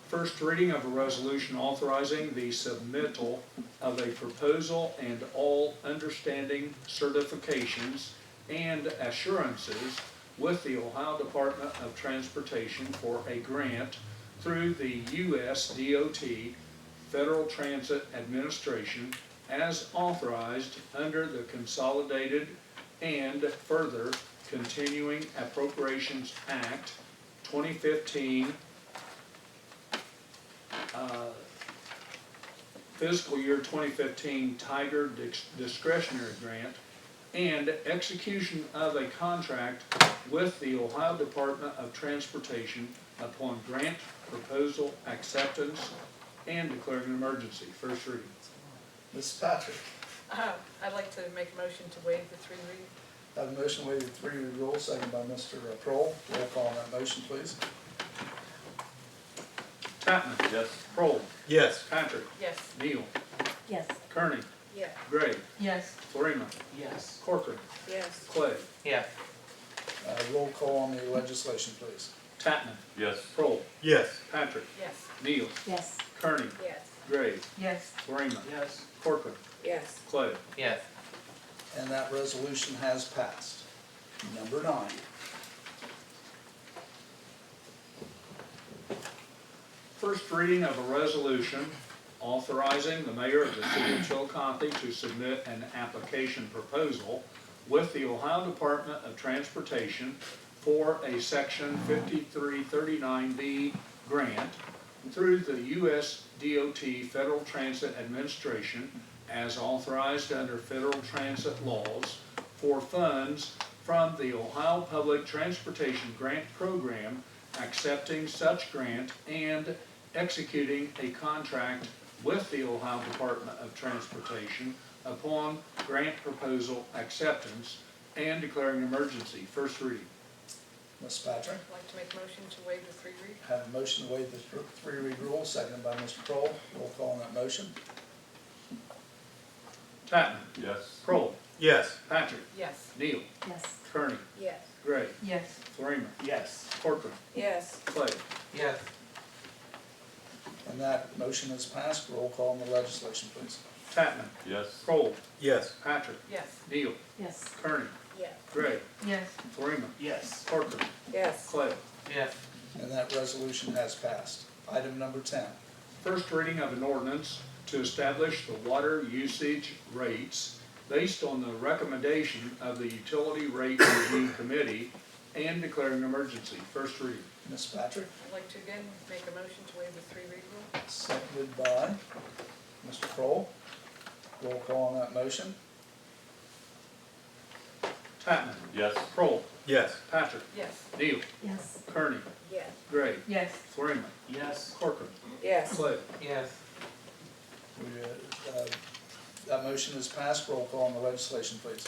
First reading of a resolution authorizing the submittal of a proposal and all understanding certifications and assurances with the Ohio Department of Transportation for a grant through the U.S. DOT Federal Transit Administration as authorized under the Consolidated and Further Continuing Appropriations Act 2015 fiscal year 2015 Tiger discretionary grant and execution of a contract with the Ohio Department of Transportation upon grant proposal acceptance and declaring an emergency. First reading. Ms. Patrick. I'd like to make a motion to waive the three read. Have a motion to waive the three-read rule, seconded by Mr. Kroll. Roll call on that motion, please. Tatman. Yes. Kroll. Yes. Patrick. Yes. Neal. Yes. Kearney. Yes. Gray. Yes. Florina. Yes. Corcoran. Yes. Clay. Yes. Roll call on the legislation, please. Tatman. Yes. Kroll. Yes. Patrick. Yes. Neal. Yes. Kearney. Yes. Gray. Yes. Florina. Yes. Corcoran. Yes. Clay. Yes. And that resolution has passed. Number 9. First reading of a resolution authorizing the mayor of the city of Chillicothe to submit an application proposal with the Ohio Department of Transportation for a Section 5339B grant through the U.S. DOT Federal Transit Administration as authorized under federal transit laws for funds from the Ohio Public Transportation Grant Program, accepting such grant and executing a contract with the Ohio Department of Transportation upon grant proposal acceptance and declaring an emergency. First reading. Ms. Patrick. I'd like to make a motion to waive the three read. Have a motion to waive the three-read rule, seconded by Mr. Kroll. Roll call on that motion. Tatman. Yes. Kroll. Yes. Patrick. Yes. Neal. Yes. Kearney. Yes. Gray. Yes. Florina. Yes. Corcoran. Yes. Clay. Yes. And that motion has passed. Roll call on the legislation, please. Tatman. Yes. Kroll. Yes. Patrick. Yes. Neal. Yes. Kearney. Yes. Gray. Yes. Florina. Yes. Corcoran. Yes. Clay. Yes. And that resolution has passed. Item number 10. First reading of an ordinance to establish the water usage rates based on the recommendation of the Utility Rate Review Committee and declaring an emergency. First reading. Ms. Patrick, I'd like to again make a motion to waive the three read rule. seconded by Mr. Kroll. Roll call on that motion. Tatman. Yes. Kroll. Yes. Patrick. Yes. Neal. Yes. Kearney. Yes. Gray. Yes. Florina. Yes. Corcoran. Yes. Clay. Yes. That motion is passed. Roll call on the legislation, please.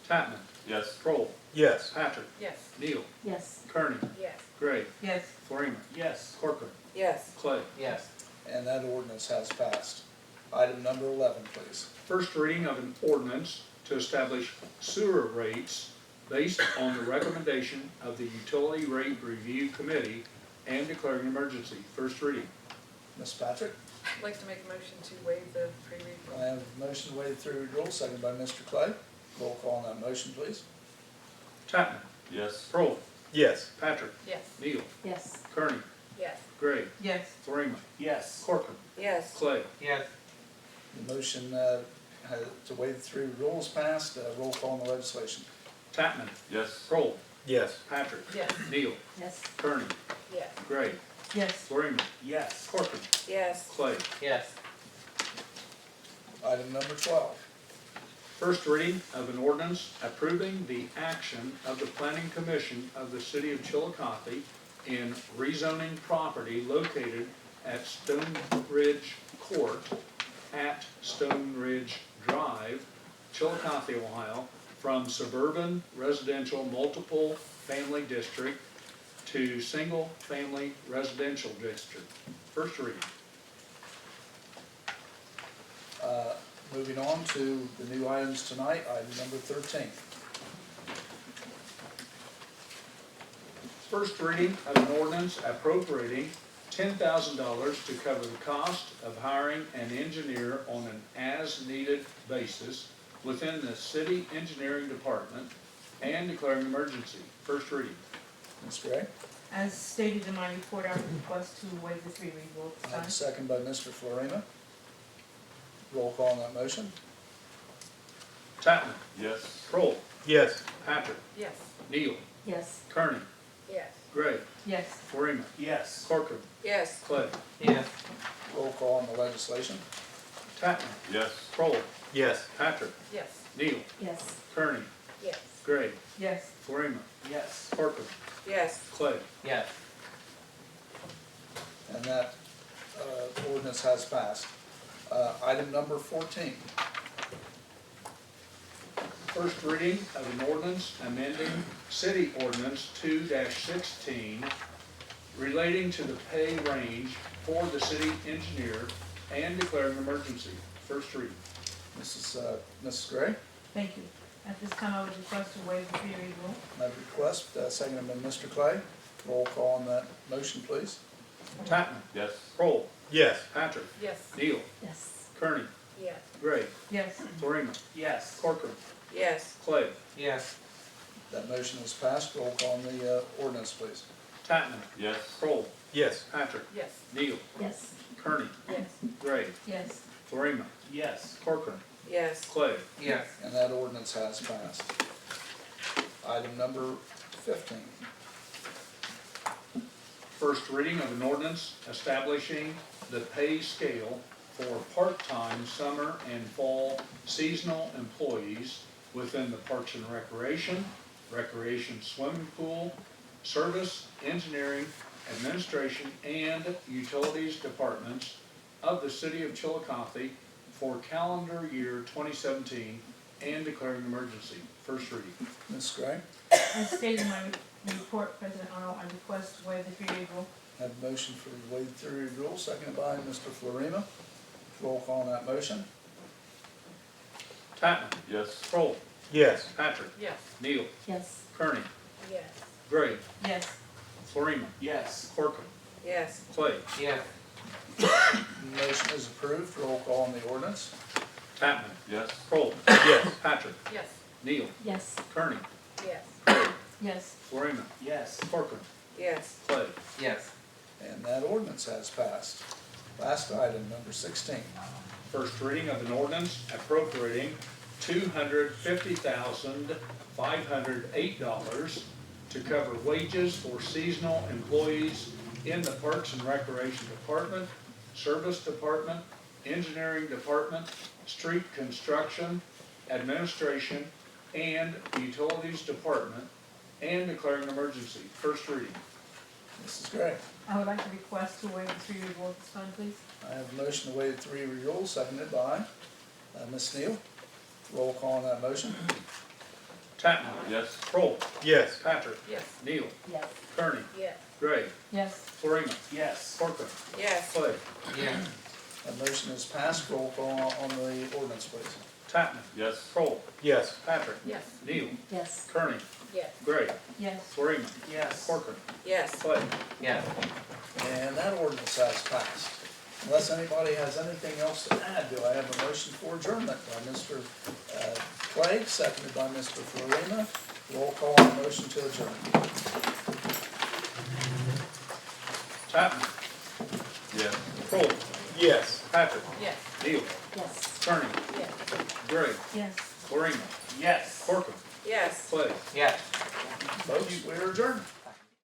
Tatman. Yes. Kroll. Yes. Patrick. Yes. Neal. Yes. Kearney. Yes. Gray. Yes. Florina. Yes. Corcoran. Yes. Clay. Yes. And that ordinance has passed. Item number 11, please. First reading of an ordinance to establish sewer rates based on the recommendation of the Utility Rate Review Committee and declaring an emergency. First reading. Ms. Patrick, I'd like to make a motion to waive the three read rule. I have a motion to waive the three-read rule, seconded by Mr. Clay. Roll call on that motion, please. Chapman. Yes. Kroll. Yes. Patrick. Yes. Neal. Yes. Kearney. Yes. Gray. Yes. Florina. Yes. Corcoran. Yes. Clay. Yes. The motion to waive the three rules passed. Roll call on the legislation. Chapman. Yes. Kroll. Yes. Patrick. Yes. Neal. Yes. Kearney. Yes. Gray. Yes. Florina. Yes. Corcoran. Yes. Clay. Yes. Item number 12. First reading of an ordinance approving the action of the Planning Commission of the City of Chillicothe in rezoning property located at Stone Ridge Court at Stone Ridge Drive, Chillicothe, Ohio, from suburban residential multiple family district to single family residential district. First reading. Moving on to the new items tonight, item number 13. First reading of an ordinance appropriating $10,000 to cover the cost of hiring an engineer on an as-needed basis within the city engineering department and declaring an emergency. First reading. Ms. Gray? As stated in my report, I would request to waive the three read rule at I this have a time. second by Mr. Florina. Roll call on that motion. Chapman. Yes. Kroll. Yes. Patrick. Yes. Neal. Yes. Kearney. Yes. Gray. Yes. Florina. Yes. Corcoran. Yes. Clay. Yes. Roll call on the legislation. Chapman. Yes. Kroll. Yes. Patrick. Yes. Neal. Yes. Kearney. Yes. Gray. Yes. Florina. Yes. Corcoran. Yes. Clay. Yes. And that ordinance has passed. Item number 14. First reading of an ordinance amending City Ordinance 2-16 relating to the pay range for the city engineer and declaring an emergency. First reading. Mrs. Gray, Thank you. At this time, I would request to waive the three read rule. that request, seconded by Mr. Clay. Roll call on that motion, please. Chapman. Yes. Kroll. Yes. Patrick. Yes. Neal. Yes. Kearney. Yes. Gray. Yes. Florina. Yes. Corcoran. Yes. Clay. Yes. That motion is passed. Roll call on the ordinance, please. Chapman. Yes. Kroll. Yes. Patrick. Yes. Neal. Yes. Kearney. Yes. Gray. Yes. Florina. Yes. Corcoran. Yes. Clay. Yes. And that ordinance has passed. Item number 15. First reading of an ordinance establishing the pay scale for part-time summer and fall seasonal employees within the Parks and Recreation Swimming Pool, Service, Engineering, Administration, and Utilities Departments of the City of Chillicothe for calendar year 2017 and declaring an emergency. First reading. Ms. Gray, As stated in my report, President Arnold, I request to waive the three read rule. have a motion for the waive three read rule, seconded by Mr. Florina. Roll call on that motion. Chapman. Yes. Kroll. Yes. Patrick. Yes. Neal. Yes. Kearney. Yes. Gray. Yes. Florina. Yes. Corcoran. Yes. Clay. Yes. Motion is approved. Roll call on the ordinance. Chapman. Yes. Kroll. Yes. Patrick. Yes. Neal. Yes. Kearney. Yes. Yes. Florina. Yes. Corcoran. Yes. Clay. Yes. And that ordinance has passed. Last item, number 16. First reading of an ordinance appropriating $250,508 to cover wages for seasonal employees in the Parks and Recreation Department, Service Department, Engineering Department, Street Construction, Administration, and Utilities Department, and declaring an emergency. First reading. Mrs. Gray, I would like to request to waive the three read rule at this time, please. I have a motion to waive three read rule, seconded by Ms. Neal. Roll call on that motion. Chapman. Yes. Kroll. Yes. Patrick. Yes. Neal. Yes. Kearney. Yes. Gray. Yes. Florina. Yes. Corcoran. Yes. Clay. Yes. That motion is passed. Roll call on the ordinance, please. Chapman. Yes. Kroll. Yes. Patrick. Yes. Neal. Yes. Kearney. Yes. Gray. Yes. Florina. Yes. Corcoran. Yes. Clay. Yes. And that ordinance has passed. Unless anybody has anything else to add, do I have a motion for adjournment by Mr. Clegg, seconded by Mr. Florina. Roll call on the motion to adjourn. Chapman. Yes. Kroll. Yes. Patrick. Yes. Neal. Yes. Kearney. Yes. Gray. Yes. Florina. Yes. Corcoran. Yes. Clegg. Yes. Folks, we're adjourned.